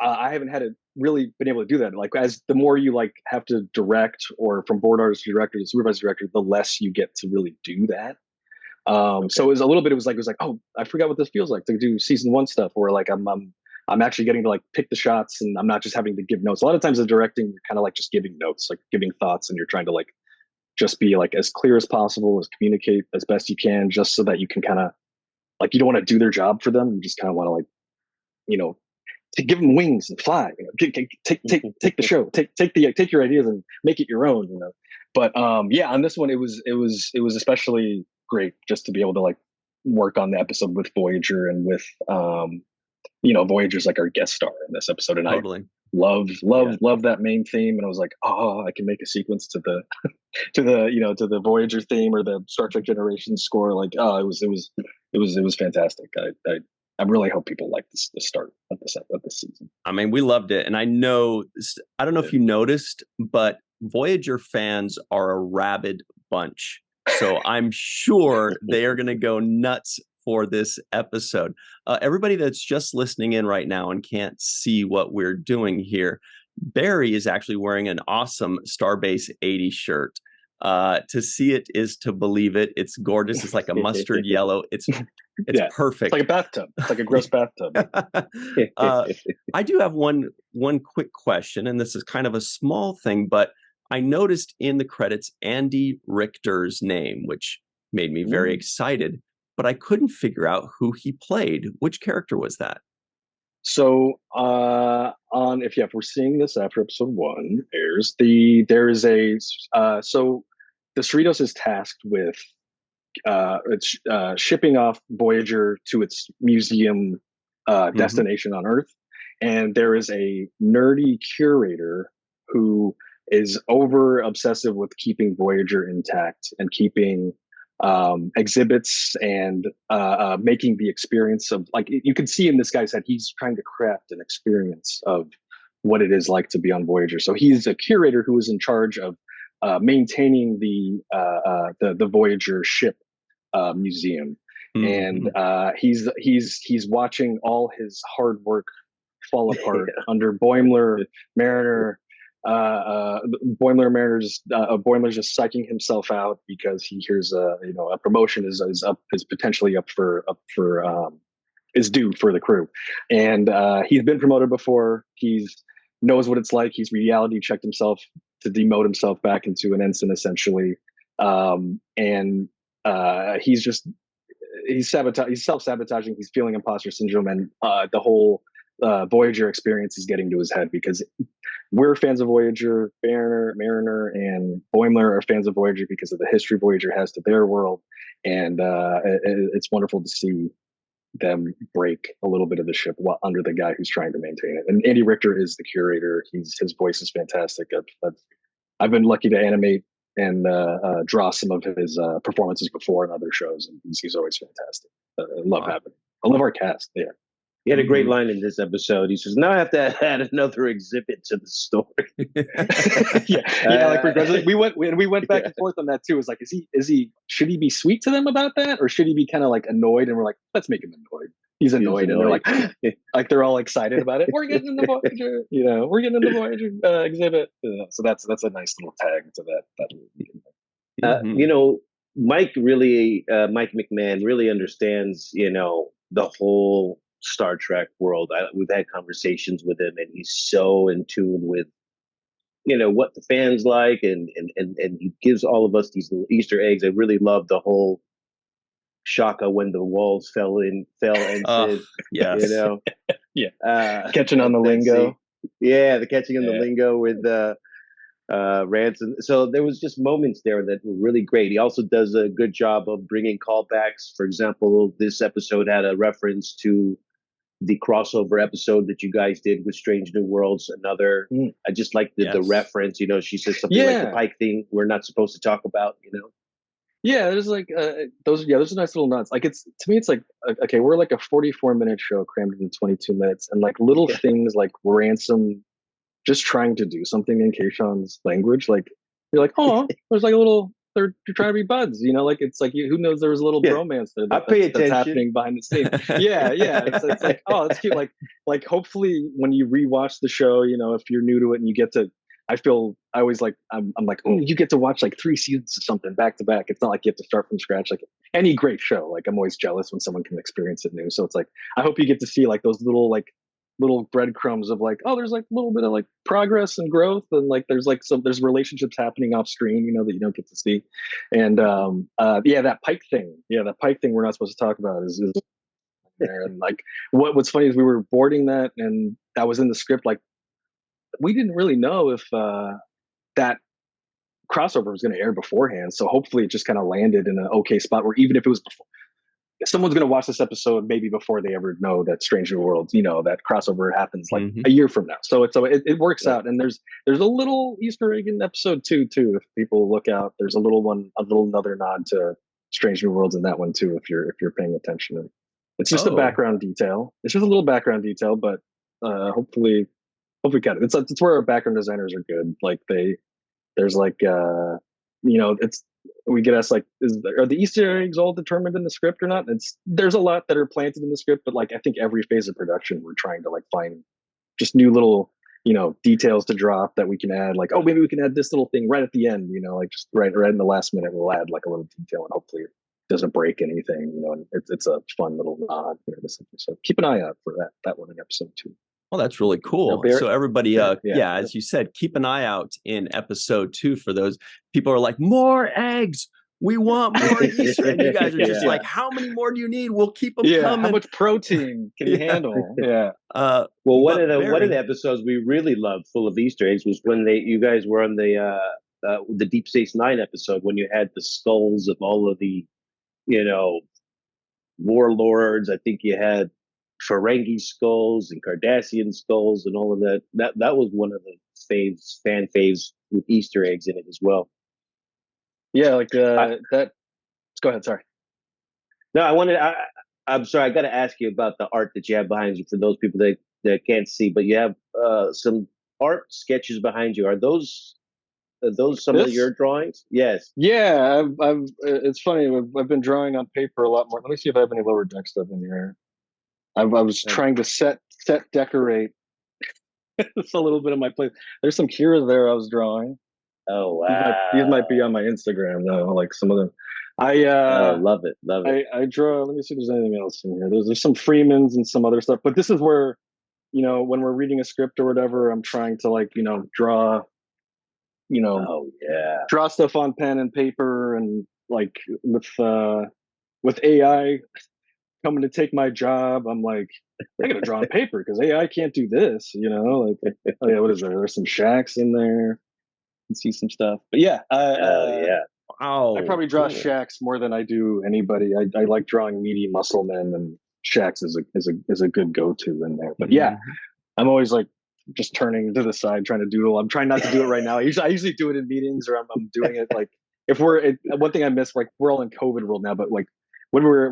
I haven't had really been able to do that. Like as the more you like have to direct, or from board artist to director to supervisor director, the less you get to really do that. So it was a little bit, it was like, oh, I forgot what this feels like to do season 1 stuff, where like I'm actually getting to like pick the shots, and I'm not just having to give notes. A lot of times in directing, you're kind of like just giving notes, like giving thoughts, and you're trying to like just be like as clear as possible, as communicate as best you can, just so that you can kind of like, you don't want to do their job for them. You just kind of want to like, you know, to give them wings and fly, you know, take the show, take your ideas and make it your own, you know. But yeah, on this one, it was especially great just to be able to like work on the episode with Voyager, and with you know, Voyager's like our guest star in this episode, and totally. I love that main theme, and I was like, oh, I can make a sequence to the to the Voyager theme or the Star Trek Generations score. Like, oh, it was fantastic. I really hope people like the start of this season. I mean, we loved it. And I don't know if you noticed, but Voyager fans are a rabid bunch. So I'm sure they are going to go nuts for this episode. Everybody that's just listening in right now and can't see what we're doing here, Barry is actually wearing an awesome Starbase 80 shirt. To see it is to believe it. It's gorgeous. It's like a mustard yellow. It's perfect. It's like a bathtub. It's like a gross bathtub. I do have one quick question, and this is kind of a small thing, but I noticed in the credits Andy Richter's name, which made me very excited, but I couldn't figure out who he played. Which character was that? So if we're seeing this after episode 1 airs, so the Cerritos is tasked with shipping off Voyager to its museum destination on Earth, and there is a nerdy curator who is over obsessive with keeping Voyager intact and keeping exhibits and making the experience of, like, you can see in this guy's head, he's trying to craft an experience of what it is like to be on Voyager. So he's a curator who is in charge of maintaining the Voyager ship museum, and he's watching all his hard work fall apart under Boimler, Mariner. Boimler's just psyching himself out because he hears a promotion is potentially up for is due for the crew, and he's been promoted before. He's knows what it's like. He's reality checked himself to demote himself back into an ensign essentially, and he's self-sabotaging. He's feeling imposter syndrome, and the whole Voyager experience is getting to his head because we're fans of Voyager. Mariner and Boimler are fans of Voyager because of the history Voyager has to their world, and it's wonderful to see them break a little bit of the ship while under the guy who's trying to maintain it. And Andy Richter is the curator. His voice is fantastic. I've been lucky to animate and draw some of his performances before in other shows, and he's always fantastic. I love having him. I love our cast there. He had a great line in this episode. He says, "Now I have to add another exhibit to the story." Like we went back and forth on that too. It was like, should he be sweet to them about that, or should he be kind of like annoyed? And we're like, let's make him annoyed. He's annoyed, and they're like they're all excited about it. We're getting in the Voyager, we're getting in the Voyager exhibit. So that's a nice little tag to that. Mike McMahon really understands, the whole Star Trek world. We've had conversations with him, and he's so in tune with, what the fans like, and he gives all of us these little Easter eggs. I really love the whole Shaka when the walls fell and said, yes. Catching on the lingo. The catching on the lingo with Ransom. So there was just moments there that were really great. He also does a good job of bringing callbacks. For example, this episode had a reference to the crossover episode that you guys did with Strange New Worlds. I just like the reference. She says something like the Pike thing we're not supposed to talk about. Yeah, there's like those are nice little nuts. Like, to me it's like, okay, we're like a 44-minute show crammed into 22 minutes, and like little things like Ransom just trying to do something in Kayshawn's language, like you're like, oh, there's like a little, they're trying to be buds, like it's like, who knows, there was a little bromance there that's happening behind the scene. It's like, oh, that's cute. Like hopefully when you rewatch the show, if you're new to it and you get to, I always like, I'm like, oh, you get to watch like 3 seasons of something back to back. It's not like you have to start from scratch. Like any great show, like I'm always jealous when someone can experience it new. So it's like, I hope you get to see like those little breadcrumbs of like, oh, there's like a little bit of like progress and growth, and like there's relationships happening off screen, that you don't get to see. And that Pike thing we're not supposed to talk about is there. And like what's funny is we were boarding that, and that was in the script. Like, we didn't really know if that crossover was going to air beforehand, so hopefully it just kind of landed in an okay spot where even if it was before, someone's going to watch this episode maybe before they ever know that Strange New Worlds, that crossover happens like a year from now. So it works out. And there's a little Easter egg in episode 2 too. If people look out, there's another nod to Strange New Worlds in that one too, if you're paying attention. It's just a background detail. It's just a little background detail, but hopefully got it. It's where our background designers are good. Like there's like we get asked like, are the Easter eggs all determined in the script or not? There's a lot that are planted in the script, but like I think every phase of production we're trying to like find just new little details to drop that we can add. Like, oh, maybe we can add this little thing right at the end. Like just right in the last minute, we'll add like a little detail, and hopefully it doesn't break anything. And it's a fun little nod. So keep an eye out for that one in episode 2. Well, that's really cool. So everybody, as you said, keep an eye out in episode 2 for those people who are like, more eggs. We want more Easter eggs. You guys are just like, how many more do you need? We'll keep them coming. How much protein can you handle? Yeah. Well, one of the episodes we really loved, full of Easter eggs, was when you guys were on the Deep Space Nine episode, when you had the skulls of all of the, warlords. I think you had Ferengi skulls and Cardassian skulls and all of that. That was one of the fan faves with Easter eggs in it as well. Yeah, like that. Go ahead. Sorry. No, I'm sorry. I got to ask you about the art that you have behind you for those people that can't see. But you have some art sketches behind you. Are those some of your drawings? Yes. Yeah, it's funny. I've been drawing on paper a lot more. Let me see if I have any lower deck stuff in here. I was trying to set decorate. It's a little bit of my place. There's some Kira there I was drawing. Oh wow! These might be on my Instagram though. Like some of them. Love it. I draw. Let me see if there's anything else in here. There's some Freemans and some other stuff. But this is where, when we're reading a script or whatever, I'm trying to draw. Draw stuff on pen and paper, and like with AI coming to take my job, I'm like, I gotta draw on paper because AI can't do this. What is there? There's some shacks in there. And see some stuff, but wow, I probably draw shacks more than I do anybody. I like drawing meaty muscle men, and shacks is a good go-to in there. But I'm always like just turning to the side trying to doodle. I'm trying not to do it right now. I usually do it in meetings, or I'm doing it like if one thing I miss, like we're all in COVID world now, but like when we were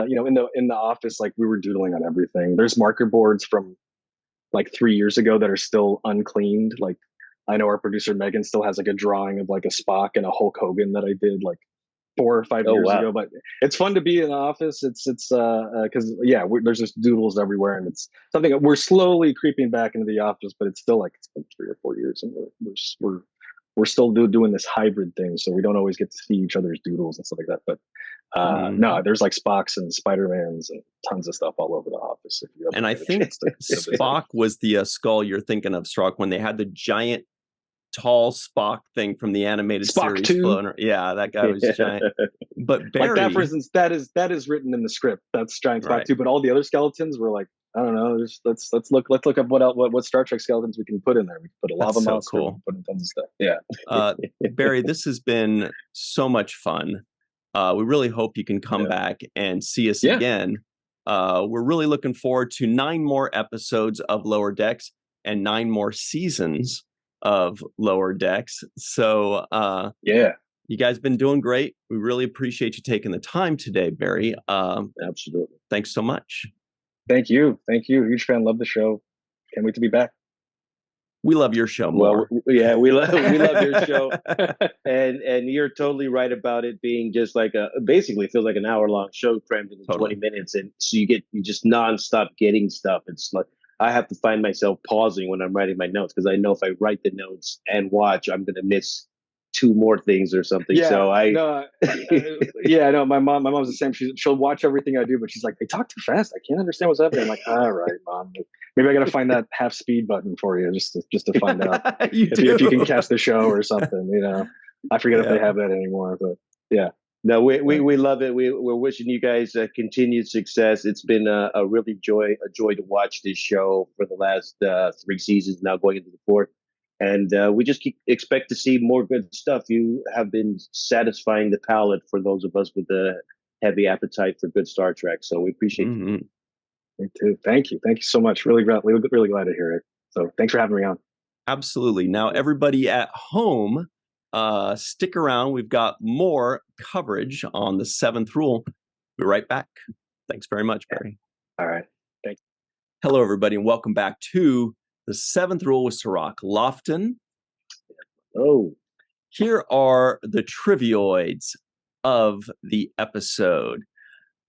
in the office, like we were doodling on everything. There's marker boards from like 3 years ago that are still uncleaned. Like I know our producer Megan still has like a drawing of like a Spock and a Hulk Hogan that I did like 4 or 5 years ago. But it's fun to be in the office. It's because there's just doodles everywhere, and it's something that we're slowly creeping back into the office. But it's still like it's been 3 or 4 years, and we're still doing this hybrid thing, so we don't always get to see each other's doodles and stuff like that. But no, there's like Spocks and Spider-Mans and tons of stuff all over the office. And I think Spock was the skull you're thinking of, Strock, when they had the giant tall Spock thing from the animated Spock series 2. Yeah, that guy was giant. But Barry, like that, for instance, that is written in the script. That's giant Spock 2. But all the other skeletons were like, I don't know. Let's look up what Star Trek skeletons we can put in there. We can put a lava monster. Cool. We can put in tons of stuff. Yeah. Barry, this has been so much fun. We really hope you can come back and see us again. We're really looking forward to 9 more episodes of Lower Decks and 9 more seasons of Lower Decks. So you guys been doing great. We really appreciate you taking the time today, Barry. Absolutely. Thanks so much. Thank you. Huge fan. Love the show. Can't wait to be back. We love your show more. Well, yeah, we love your show, and you're totally right about it being just like basically it feels like an hour-long show crammed into 20 minutes, and so you just nonstop getting stuff. It's like I have to find myself pausing when I'm writing my notes, because I know if I write the notes and watch, I'm going to miss 2 more things or something. Yeah, so no, my mom's the same. She'll watch everything I do, but she's like, they talk too fast. I can't understand what's happening. I'm like, all right, Mom. Maybe I got to find that half speed button for you just to find out if you can catch the show or something. I forget if they have that anymore, but yeah. No, we love it. We're wishing you guys continued success. It's been a really joy to watch this show for the last 3 seasons, now going into the 4th. And we just expect to see more good stuff. You have been satisfying the palate for those of us with a heavy appetite for good Star Trek. So we appreciate you. Me too. Thank you so much. Really glad to hear it. So thanks for having me on. Absolutely. Now, everybody at home, stick around. We've got more coverage on the 7th rule. Be right back. Thanks very much, Barry. All right. Thanks. Hello, everybody, and welcome back to the 7th rule with Cirroc Lofton. Oh. Here are the Trivioids of the episode.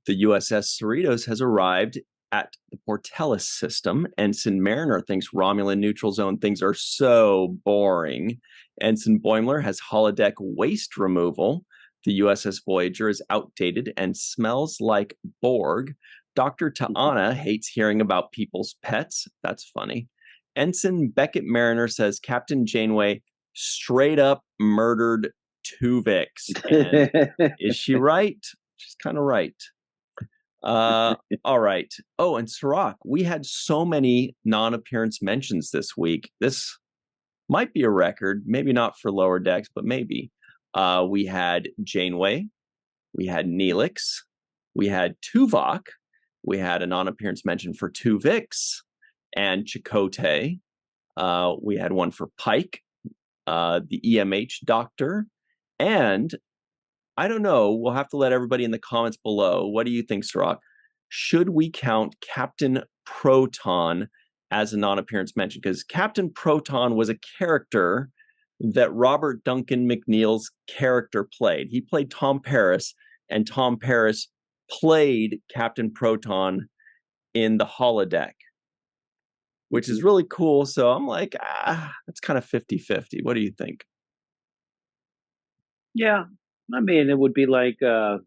The USS Cerritos has arrived at the Portellus system. Ensign Mariner thinks Romulan neutral zone things are so boring. Ensign Boimler has holodeck waste removal. The USS Voyager is outdated and smells like Borg. Dr. Ta'ana hates hearing about people's pets. That's funny. Ensign Beckett Mariner says Captain Janeway straight up murdered Twovix. And is she right? She's kind of right. All right. Oh, and Cirroc, we had so many non-appearance mentions this week. This might be a record, maybe not for Lower Decks, but maybe. We had Janeway, we had Neelix, we had Tuvok, we had a non-appearance mention for Twovix and Chakotay. We had one for Pike, the EMH doctor, and I don't know. We'll have to let everybody in the comments below. What do you think, Cirroc? Should we count Captain Proton as a non-appearance mention? Because Captain Proton was a character that Robert Duncan McNeil's character played. He played Tom Paris, and Tom Paris played Captain Proton in the holodeck, which is really cool. So I'm like, it's kind of 50-50. What do you think? Yeah. I mean, it would be like a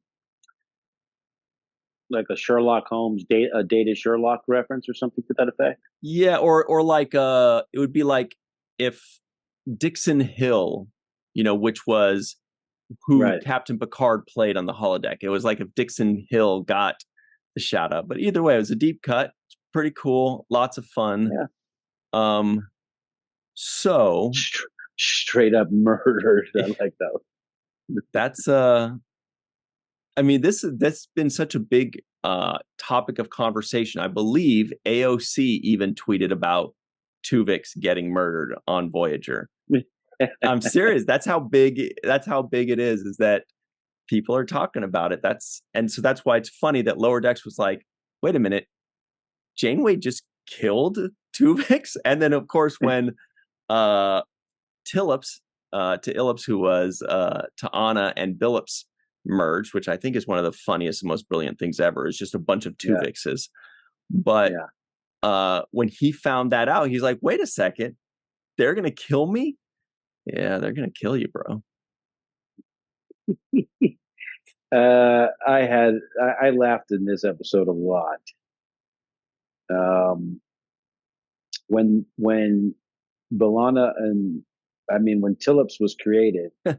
Sherlock Holmes a Data Sherlock reference or something to that effect. Yeah, or like it would be like if Dixon Hill, which was who Captain Picard played on the holodeck. It was like if Dixon Hill got the shout out. But either way, it was a deep cut. Pretty cool. Lots of fun. Yeah. So straight up murdered. I like that. That's I mean, that's been such a big topic of conversation. I believe AOC even tweeted about Twovix getting murdered on Voyager. I'm serious. That's how big it is that people are talking about it. So that's why it's funny that Lower Decks was like, wait a minute, Janeway just killed Twovix? And then of course when Tillips, who was Ta'ana and Billups merged, which I think is one of the funniest and most brilliant things ever, is just a bunch of Twovixes. But when he found that out, he's like, wait a second, they're going to kill me? Yeah, they're going to kill you, bro. I laughed in this episode a lot. When B'Elanna when Tillips was created, there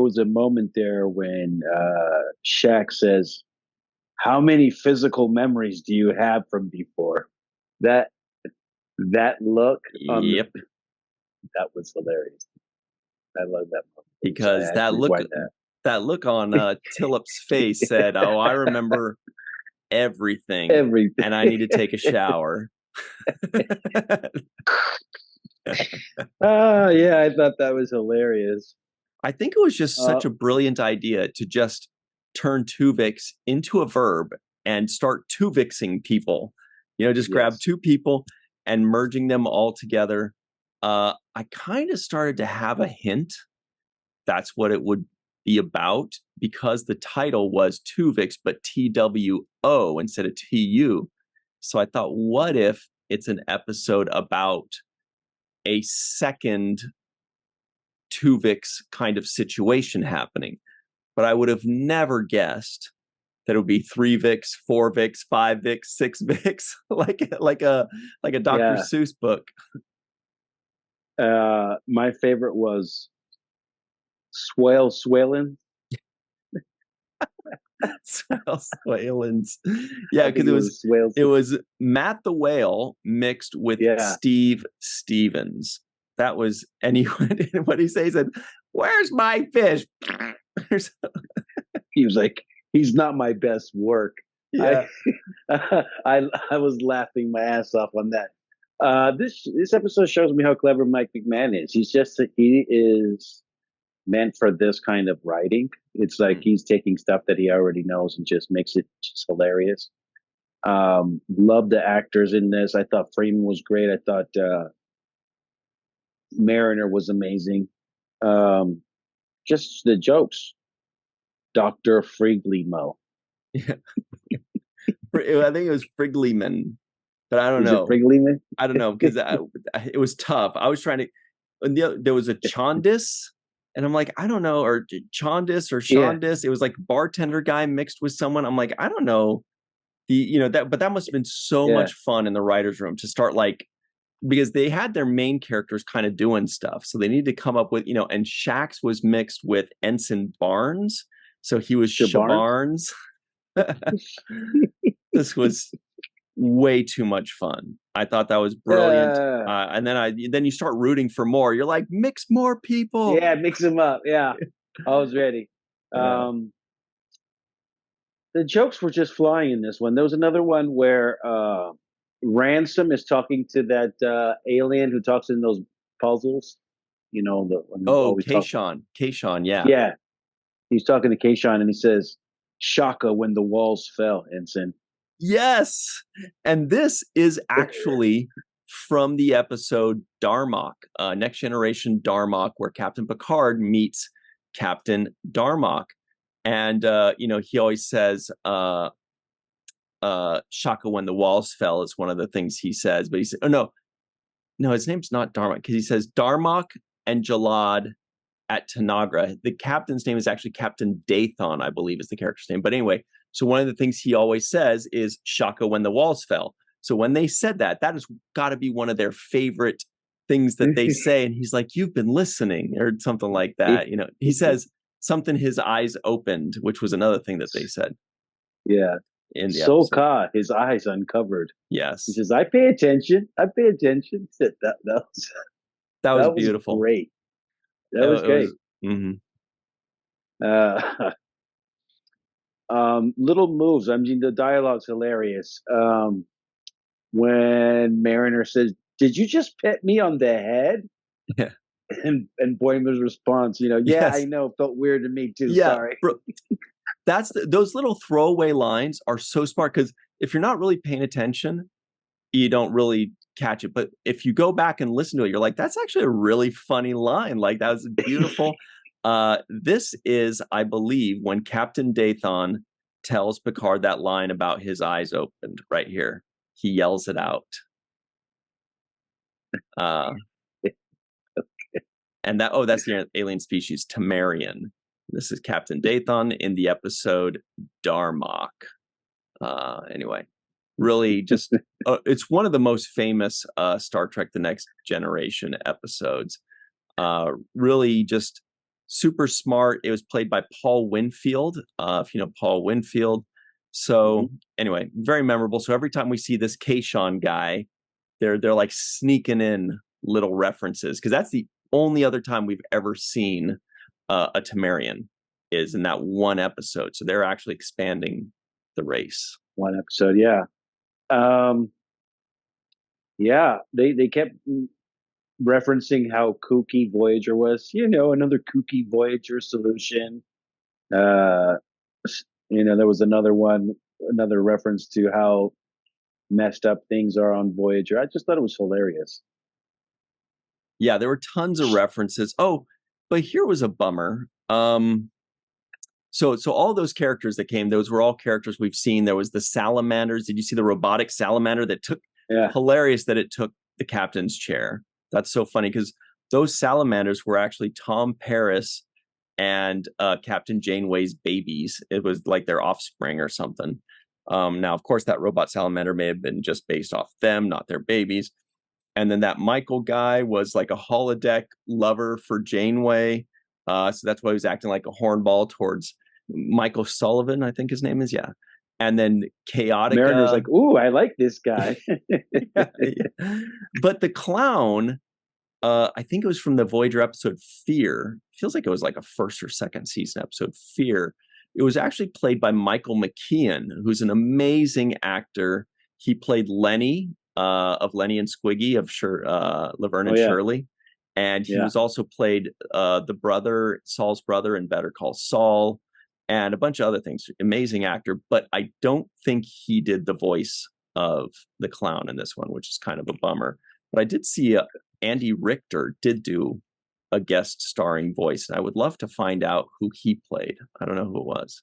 was a moment there when Shaq says, "How many physical memories do you have from before?" That look on that was hilarious. I love that moment. Because that look on Tillips' face said, "Oh, I remember everything, and I need to take a shower." Yeah, I thought that was hilarious. I think it was just such a brilliant idea to just turn Twovix into a verb and start Twovixing people. Grab two people and merging them all together. I kind of started to have a hint that's what it would be about, because the title was Twovix, but TWO instead of TU. So I thought, what if it's an episode about a second Twovix kind of situation happening? But I would have never guessed that it would be 3-Vix, 4-Vix, 5-Vix, 6-Vix, like a Dr. Seuss book. My favorite was Swalins. Swalins. Yeah, because it was Matt the Whale mixed with Steve Stevens. That was, and what he said, he said, "Where's my fish?" He was like, "He's not my best work." Yeah. I was laughing my ass off on that. This episode shows me how clever Mike McMahon is. He is meant for this kind of writing. It's like he's taking stuff that he already knows and just makes it just hilarious. Love the actors in this. I thought Freeman was great. I thought Mariner was amazing. Just the jokes. Dr. Friglimo. Yeah. I think it was Frigleyman, but I don't Is know. it Frigleyman? I don't know because it was tough. I was trying to. And there was a Chondis, and I'm like, I don't know, or Chondis or Shondis. It was like bartender guy mixed with someone. I'm like, I don't know. But that must have been so much fun in the writers' room to start because they had their main characters kind of doing stuff, so they needed to come up with And Shax was mixed with Ensign Barnes, so he was Shabarnes. This was way too much fun. I thought that was brilliant. And then you start rooting for more. You're like, mix more people. Yeah, mix them up. Yeah, I was ready. The jokes were just flying in this one. There was another one where Ransom is talking to that alien who talks in those puzzles. Kayshawn. Yeah. Yeah. He's talking to Kayshawn and he says, "Shaka when the walls fell, Ensign." Yes. And this is actually from the episode Darmok, Next Generation Darmok, where Captain Picard meets Captain Darmok. And, he always says, Shaka when the walls fell is one of the things he says. But he said, no, his name's not Darmok, because he says Darmok and Jalad at Tanagra. The captain's name is actually Captain Dathon, I believe is the character's name. But anyway, so one of the things he always says is Shaka when the walls fell. So when they said that has got to be one of their favorite things that they say. And he's like, you've been listening, or something like that. He says something, his eyes opened, which was another thing that they said. Yeah. In the Soka, his eyes uncovered. Yes. He says, I pay attention. That was beautiful. Great. That was great. Little moves. I mean, the dialogue's hilarious. When Mariner says, "Did you just pet me on the head?" Yeah. And Boimler's response, yes. I know, felt weird to me too. Yeah, sorry. Bro, those little throwaway lines are so smart, because if you're not really paying attention, you don't really catch it. But if you go back and listen to it, you're like, that's actually a really funny line. Like, that was beautiful. This is, I believe, when Captain Dathon tells Picard that line about his eyes opened right here. He yells it out. And that's the alien species, Temerian. This is Captain Dathon in the episode Darmok. Anyway, really just, it's one of the most famous Star Trek The Next Generation episodes. Really just super smart. It was played by Paul Winfield, if you know Paul Winfield. So anyway, very memorable. So every time we see this Kayshawn guy, they're like sneaking in little references, because that's the only other time we've ever seen a Temerian is in that one episode. So they're actually expanding the race. One episode, yeah. They kept referencing how kooky Voyager was. Another kooky Voyager solution. There was another reference to how messed up things are on Voyager. I just thought it was hilarious. Yeah, there were tons of references. Oh, but here was a bummer. So all those characters that came, those were all characters we've seen. There was the salamanders. Did you see the robotic salamander that took? Yeah. Hilarious that it took the captain's chair. That's so funny, because those salamanders were actually Tom Paris and Captain Janeway's babies. It was like their offspring or something. Now, of course, that robot salamander may have been just based off them, not their babies. And then that Michael guy was like a holodeck lover for Janeway. So that's why he was acting like a hornball towards Michael Sullivan, I think his name is. Yeah. And then Chaotica. Mariner's like, ooh, I like this guy. Yeah. But the clown, I think it was from the Voyager episode Fear. Feels like it was like a first or second season episode, Fear. It was actually played by Michael McKeon, who's an amazing actor. He played Lenny of Lenny and Squiggy of Laverne and Shirley. And he was also played the brother, Saul's brother in Better Call Saul, and a bunch of other things. Amazing actor, but I don't think he did the voice of the clown in this one, which is kind of a bummer. But I did see Andy Richter did do a guest starring voice, and I would love to find out who he played. I don't know who it was.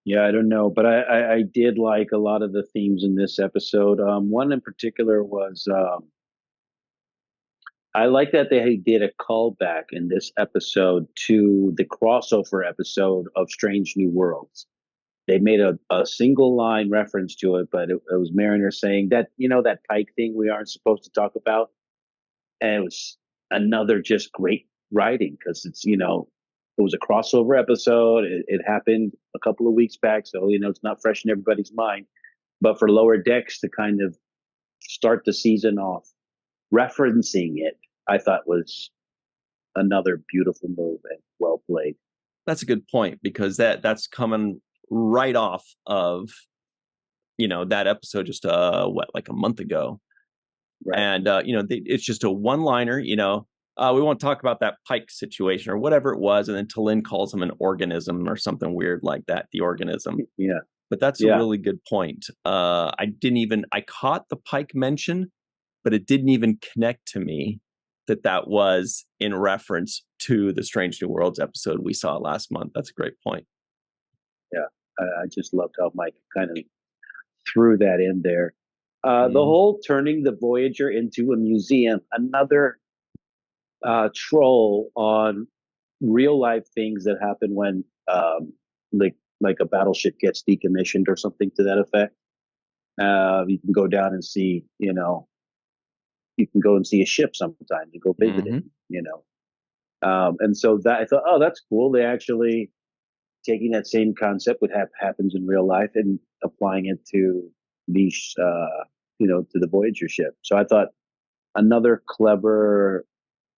Yeah, I don't know, but I did like a lot of the themes in this episode. One in particular was I like that they did a callback in this episode to the crossover episode of Strange New Worlds. They made a single line reference to it, but it was Mariner saying that, that Pike thing we aren't supposed to talk about. And it was another just great writing because it was a crossover episode. It happened a couple of weeks back. So, it's not fresh in everybody's mind. But for Lower Decks to kind of start the season off referencing it, I thought was another beautiful move and well played. That's a good point because that's coming right off of that episode just like a month ago. Right. And it's just a one-liner, we won't talk about that Pike situation or whatever it was, and then T'Lyn calls him an organism or something weird like that, the organism. Yeah. But that's a really good point. I caught the Pike mention, but it didn't even connect to me that was in reference to the Strange New Worlds episode we saw last month. That's a great point. Yeah, I just loved how Mike kind of threw that in there. The whole turning the Voyager into a museum, another troll on real life things that happen when like a battleship gets decommissioned or something to that effect. You can go down and see, you can go and see a ship sometimes. You go visit it, and so that I thought, oh, that's cool. They actually taking that same concept, what happens in real life, and applying it to these, to the Voyager ship. So I thought another clever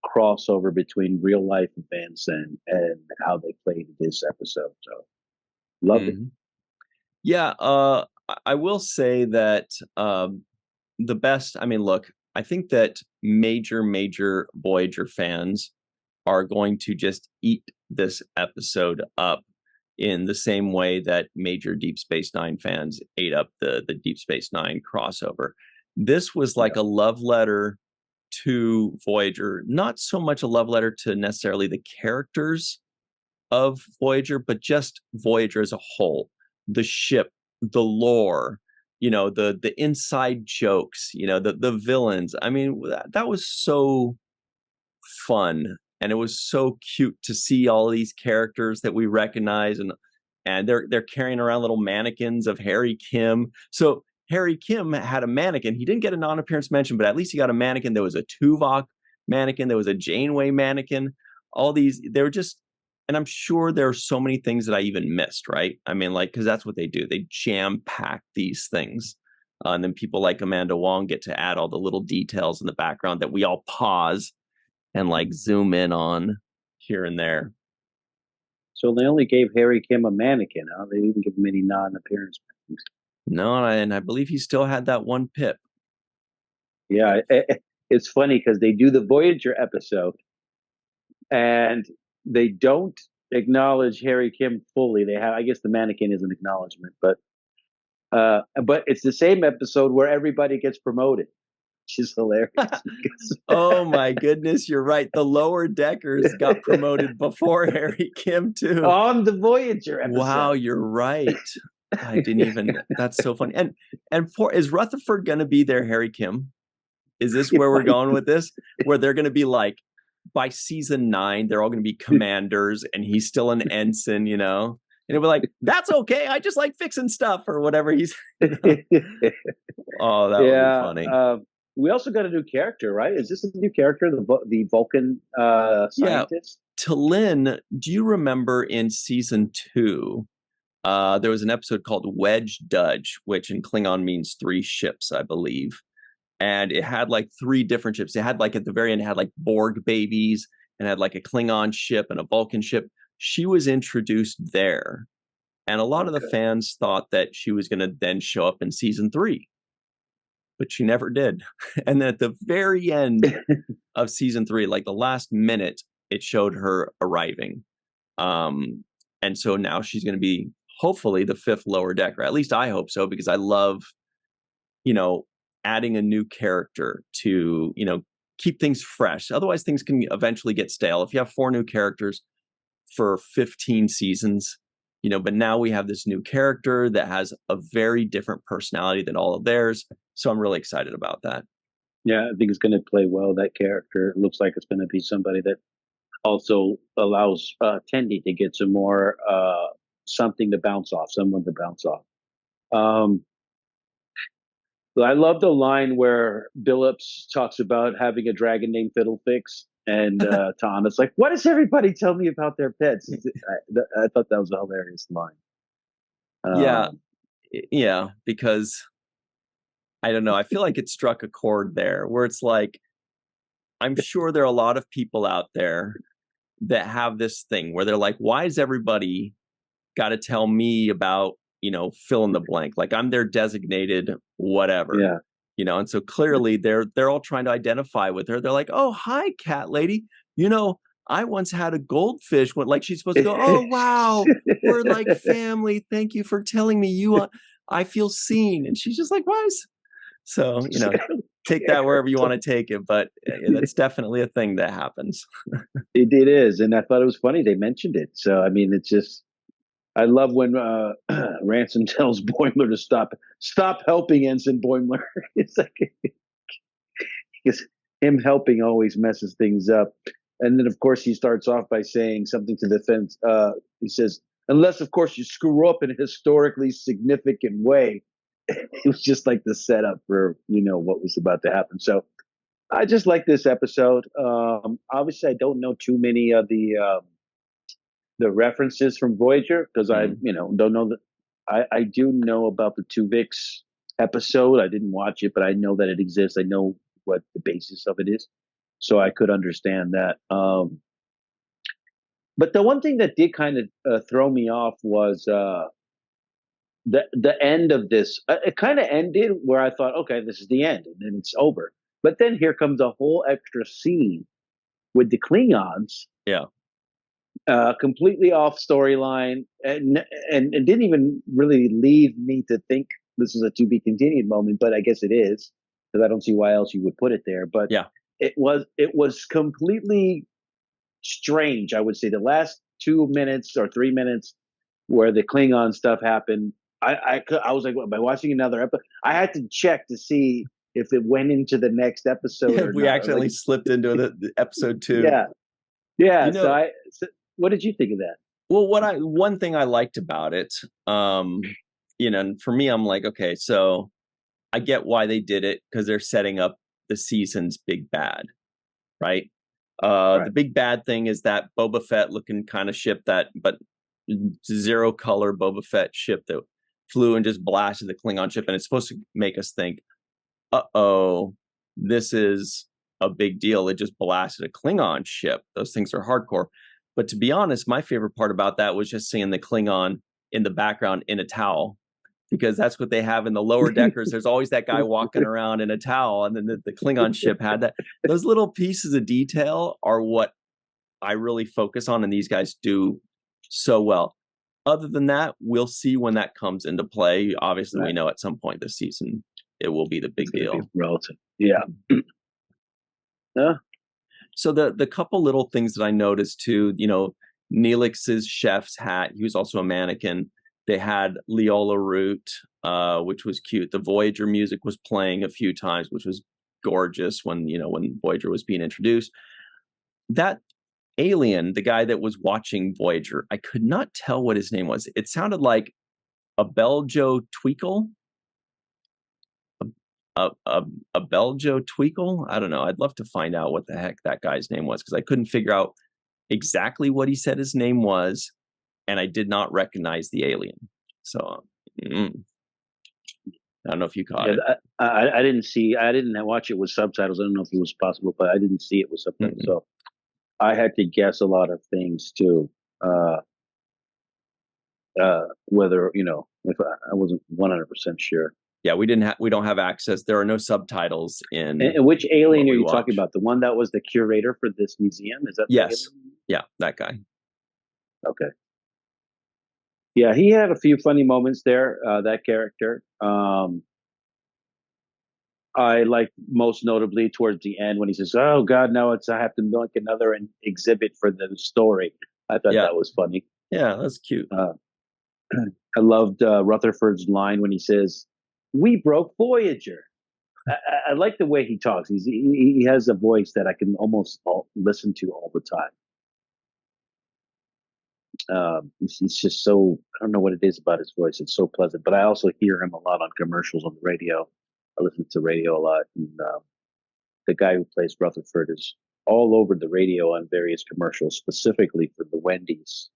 crossover between real life events and how they played this episode. So loved it. Yeah, I will say that the best. I mean, look, I think that major Voyager fans are going to just eat this episode up in the same way that major Deep Space Nine fans ate up the Deep Space Nine crossover. This was like a love letter to Voyager, not so much a love letter to necessarily the characters of Voyager, but just Voyager as a whole, the ship, the lore, the inside jokes, the villains. I mean, that was so fun. And it was so cute to see all these characters that we recognize, and they're carrying around little mannequins of Harry Kim. So Harry Kim had a mannequin. He didn't get a non-appearance mention, but at least he got a mannequin. There was a Tuvok mannequin. There was a Janeway mannequin. All these, they were just, and I'm sure there are so many things that I even missed, right? I mean, because that's what they do. They jam-pack these things. And then people like Amanda Wong get to add all the little details in the background that we all pause and zoom in on here and there. So they only gave Harry Kim a mannequin, huh? They didn't give him any non-appearance mentions. No, and I believe he still had that one pip. Yeah, it's funny because they do the Voyager episode, and they don't acknowledge Harry Kim fully. They have, I guess, the mannequin is an acknowledgement, but it's the same episode where everybody gets promoted. Which is hilarious. Oh my goodness, you're right. The Lower Deckers got promoted before Harry Kim too. On the Voyager episode. Wow, you're right. I didn't even. That's so funny. And is Rutherford going to be there, Harry Kim? Is this where we're going with this? Where they're going to be by season 9, they're all going to be commanders, and he's still an ensign, And it'll be like, that's okay. I just like fixing stuff or whatever he's. Oh, that would be funny. We also got a new character, right? Is this a new character, the Vulcan scientist? Yeah. T'Lyn, do you remember in season 2, there was an episode called Wedge Dudge, which in Klingon means 3 ships, I believe. And it had 3 different ships. It had at the very end, it had Borg babies and had a Klingon ship and a Vulcan ship. She was introduced there. And a lot of the fans thought that she was going to then show up in season 3. But she never did. And then at the very end of season 3, the last minute, it showed her arriving. And so now she's going to be hopefully the 5th Lower Decker. At least I hope so, because I love, adding a new character to, keep things fresh. Otherwise, things can eventually get stale. If you have 4 new characters for 15 seasons, but now we have this new character that has a very different personality than all of theirs. So I'm really excited about that. Yeah, I think it's going to play well, that character. It looks like it's going to be somebody that also allows Tendi to get some more something to bounce off, someone to bounce off. I love the line where Billups talks about having a dragon named Fiddlefix, and Tom is like, "What does everybody tell me about their pets?" I thought that was a hilarious line. Yeah, because I don't know. I feel like it struck a chord there where it's like, I'm sure there are a lot of people out there that have this thing where they're like, why is everybody got to tell me about, fill in the blank? Like I'm their designated whatever. Yeah. And so clearly they're all trying to identify with her. They're like, oh, hi, cat lady. I once had a goldfish. Like she's supposed to go, oh, wow, we're like family. Thank you for telling me I feel seen. And she's just like, why? So, take that wherever you want to take it. But that's definitely a thing that happens. It is. And I thought it was funny they mentioned it. So, I mean, it's just, I love when Ransom tells Boimler to stop helping Ensign Boimler. It's like, because him helping always messes things up. And then, of course, he starts off by saying something to the fence. He says, unless, of course, you screw up in a historically significant way. It was just like the setup for, what was about to happen. So I just like this episode. Obviously, I don't know too many of the references from Voyager because I, don't know that. I do know about the Twovix episode. I didn't watch it, but I know that it exists. I know what the basis of it is. So I could understand that. But the one thing that did kind of throw me off was the end of this. It kind of ended where I thought, okay, this is the end, and then it's over. But then here comes a whole extra scene with the Klingons. Yeah. Completely off storyline, and didn't even really leave me to think this is a to be continued moment. But I guess it is, because I don't see why else you would put it there. But yeah. It was completely strange. I would say the last 2 minutes or 3 minutes where the Klingon stuff happened, I was like, by watching another episode, I had to check to see if it went into the next episode. Or we not. accidentally slipped into the episode 2. Yeah. So what did you think of that? Well, one thing I liked about it, and for me, I'm like, okay, so I get why they did it because they're setting up the season's big bad, right? Right. The big bad thing is that Boba Fett looking kind of ship but zero color Boba Fett ship that flew and just blasted the Klingon ship. And it's supposed to make us think, this is a big deal. It just blasted a Klingon ship. Those things are hardcore. But to be honest, my favorite part about that was just seeing the Klingon in the background in a towel, because that's what they have in the lower deckers. There's always that guy walking around in a towel, and then the Klingon ship had that. Those little pieces of detail are what I really focus on, and these guys do so well. Other than that, we'll see when that comes into play. Obviously, we know at some point this season it will be the big deal. Relative. Yeah. So the couple little things that I noticed too, Neelix's chef's hat, he was also a mannequin. They had Leola Root, which was cute. The Voyager music was playing a few times, which was gorgeous when Voyager was being introduced. That alien, the guy that was watching Voyager, I could not tell what his name was. It sounded like a Beljo Tweakle. A Beljo Tweakle? I don't know. I'd love to find out what the heck that guy's name was, because I couldn't figure out exactly what he said his name was, and I did not recognize the alien. So I don't know if you caught it. I didn't watch it with subtitles. I don't know if it was possible, but I didn't see it with subtitles. So I had to guess a lot of things too. Whether, if I wasn't 100% sure. Yeah, we don't have access. There are no subtitles in. And which alien are you talking about? The one that was the curator for this museum? Is that? Yes. Yeah, that guy. Okay. Yeah, he had a few funny moments there. That character. I like most notably towards the end when he says, "Oh God, no! I have to make another exhibit for the story." I thought that was funny. Yeah, that's cute. I loved Rutherford's line when he says, "We broke Voyager." I like the way he talks. He has a voice that I can almost listen to all the time. He's just so, I don't know what it is about his voice. It's so pleasant. But I also hear him a lot on commercials on the radio. I listen to radio a lot, and the guy who plays Rutherford is all over the radio on various commercials, specifically for the Wendy's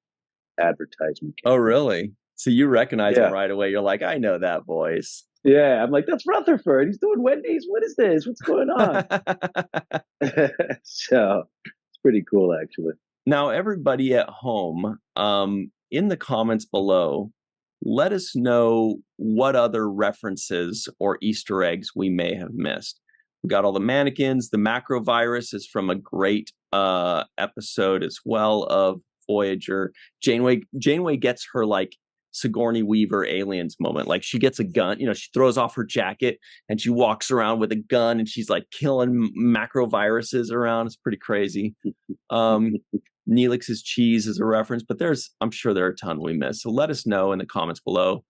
advertisement. Oh, really? So you recognize Yeah. him right away. You're like, I know that voice. Yeah, I'm like, that's Rutherford. He's doing Wendy's. What is this? What's going on? So it's pretty cool, actually. Now, everybody at home, in the comments below, let us know what other references or Easter eggs we may have missed. We got all the mannequins. The macro virus is from a great episode as well of Voyager. Janeway gets her like Sigourney Weaver Aliens moment. Like she gets a gun, she throws off her jacket and she walks around with a gun and she's like killing macro viruses around. It's pretty crazy. Neelix's cheese is a reference, but I'm sure there are a ton we missed. So let us know in the comments below.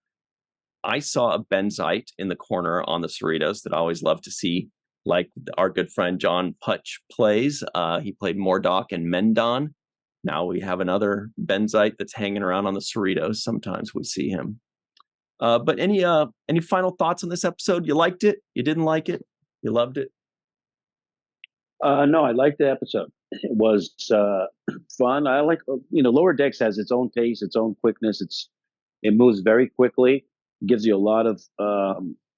I saw a benzite in the corner on the Cerritos that I always love to see, like our good friend John Putch plays. He played Mordock and Mendon. Now we have another benzite that's hanging around on the Cerritos. Sometimes we see him. But any final thoughts on this episode? You liked it? You didn't like it? You loved it? No, I liked the episode. It was fun. I like, Lower Decks has its own pace, its own quickness. It moves very quickly. It gives you a lot of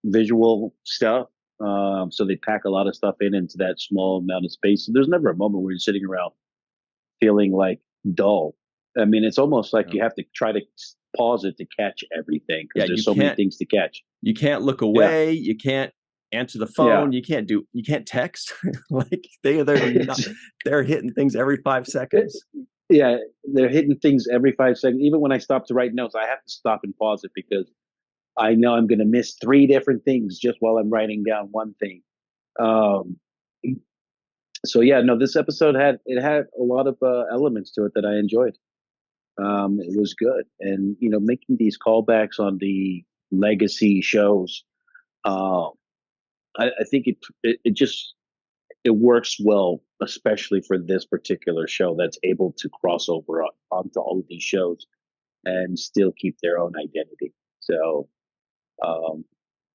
visual stuff. So they pack a lot of stuff into that small amount of space. So there's never a moment where you're sitting around feeling like dull. I mean, it's almost like you have to try to pause it to catch everything because there's so many things to catch. You can't look away. Yeah. You can't answer the phone. Yeah. You can't text. Like they're hitting things every 5 seconds. Yeah, they're hitting things every 5 seconds. Even when I stop to write notes, I have to stop and pause it because I know I'm going to miss 3 different things just while I'm writing down one thing. So yeah, no, this episode had a lot of elements to it that I enjoyed. It was good, and making these callbacks on the legacy shows, I think it works well, especially for this particular show that's able to cross over onto all of these shows and still keep their own identity. So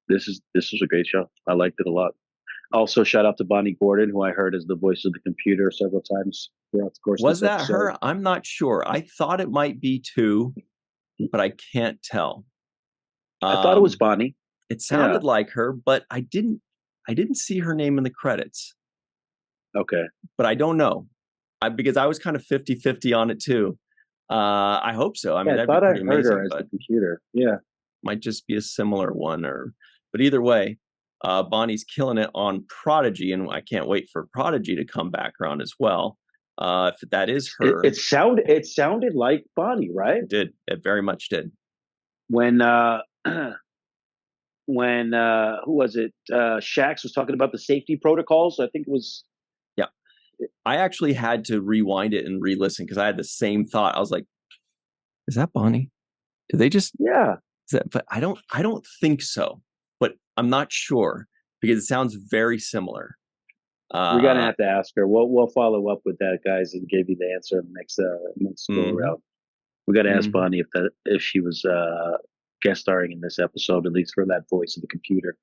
this is a great show. I liked it a lot. Also, shout out to Bonnie Gordon, who I heard as the voice of the computer several times throughout the course of this episode. Was that her? I'm not sure. I thought it might be too, but I can't tell. I thought it was Bonnie. It sounded like her, but I didn't see her name in the credits. Okay. But I don't know. Because I was kind of 50-50 on it too. I hope so. I mean, I thought I heard her as the computer. Yeah. Might just be a similar one, but either way, Bonnie's killing it on Prodigy, and I can't wait for Prodigy to come back around as well. If that is her, it sounded like Bonnie, right? It did. It very much did. When who was it? Shax was talking about the safety protocols. I think it was. Yeah, I actually had to rewind it and re-listen because I had the same thought. I was like, "Is that Bonnie? Did they just?" Yeah. But I don't think so. But I'm not sure because it sounds very similar. We're gonna have to ask her. We'll follow up with that, guys, and give you the answer next go around. We got to ask Bonnie if she was guest starring in this episode, at least for that voice of the computer.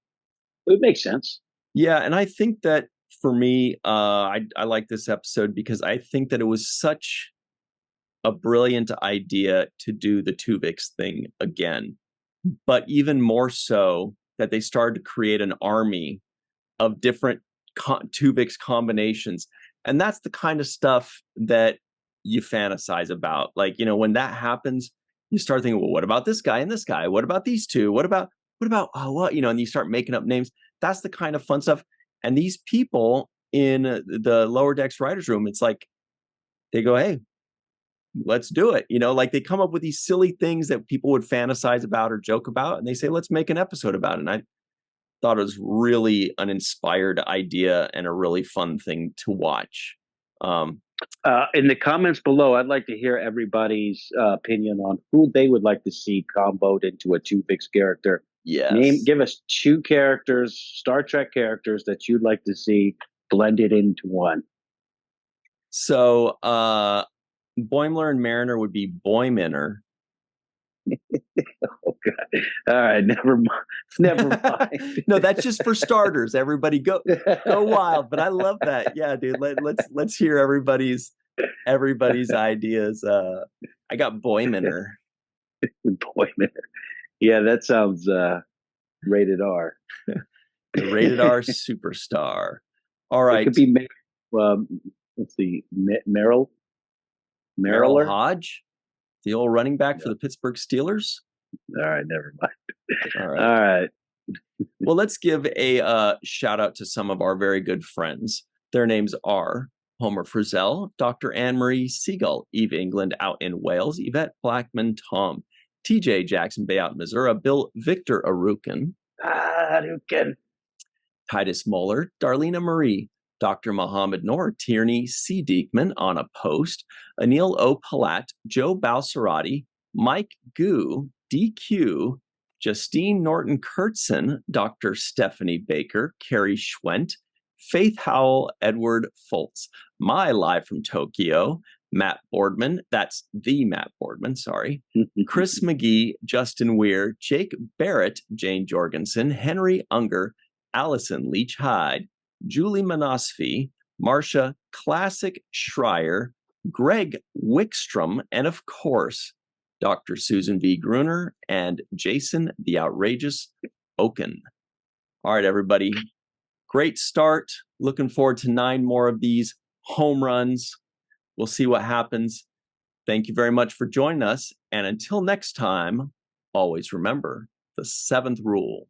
It makes sense. Yeah, and I think that for me, I like this episode because I think that it was such a brilliant idea to do the Twovix thing again, but even more so that they started to create an army of different Twovix combinations. And that's the kind of stuff that you fantasize about. Like, when that happens, you start thinking, well, what about this guy and this guy? What about these two? What about, and you start making up names. That's the kind of fun stuff. And these people in the Lower Decks writers' room, it's like, they go, hey, let's do it. Like they come up with these silly things that people would fantasize about or joke about. And they say, let's make an episode about it. And I thought it was really an inspired idea and a really fun thing to watch. In the comments below, I'd like to hear everybody's opinion on who they would like to see comboed into a Twovix character. Yes. Give us 2 characters, Star Trek characters that you'd like to see blended into one. So, Boimler and Mariner would be Boiminer. Oh God! All right, never mind. Never mind. No, that's just for starters. Everybody go wild. But I love that. Yeah, dude. Let's hear everybody's ideas. I got Boiminer. Boiminer. Yeah, that sounds rated R. The rated R superstar. All right. It could be let's see, Merrill Hodge, the old running back for the Pittsburgh Steelers. All right, never mind. All right. All right. Well, let's give a shout out to some of our very good friends. Their names are Homer Frizzell, Dr. Anne-Marie Siegel, Eve England out in Wales, Yvette Blackman Tom, TJ Jackson Bay out in Missouri, Bill Victor Arukin, Titus Moeller, Darlena Marie, Dr. Mohammed Noor, Tierney C. Diekman on a post, Anil O. Palat, Joe Balsarati, Mike Gu, DQ, Justine Norton Kurtzen, Dr. Stephanie Baker, Carrie Schwent, Faith Howell, Edward Foltz, My Live from Tokyo, Matt Boardman, that's the Matt Boardman, sorry, Chris McGee, Justin Weir, Jake Barrett, Jane Jorgensen, Henry Unger, Allison Leach Hyde, Julie Manosfi, Marcia Classic Schreier, Greg Wickstrom, and of course, Dr. Susan V. Gruner and Jason the Outrageous Oken. All right, everybody. Great start. Looking forward to 9 more of these home runs. We'll see what happens. Thank you very much for joining us. And until next time, always remember the 7th rule.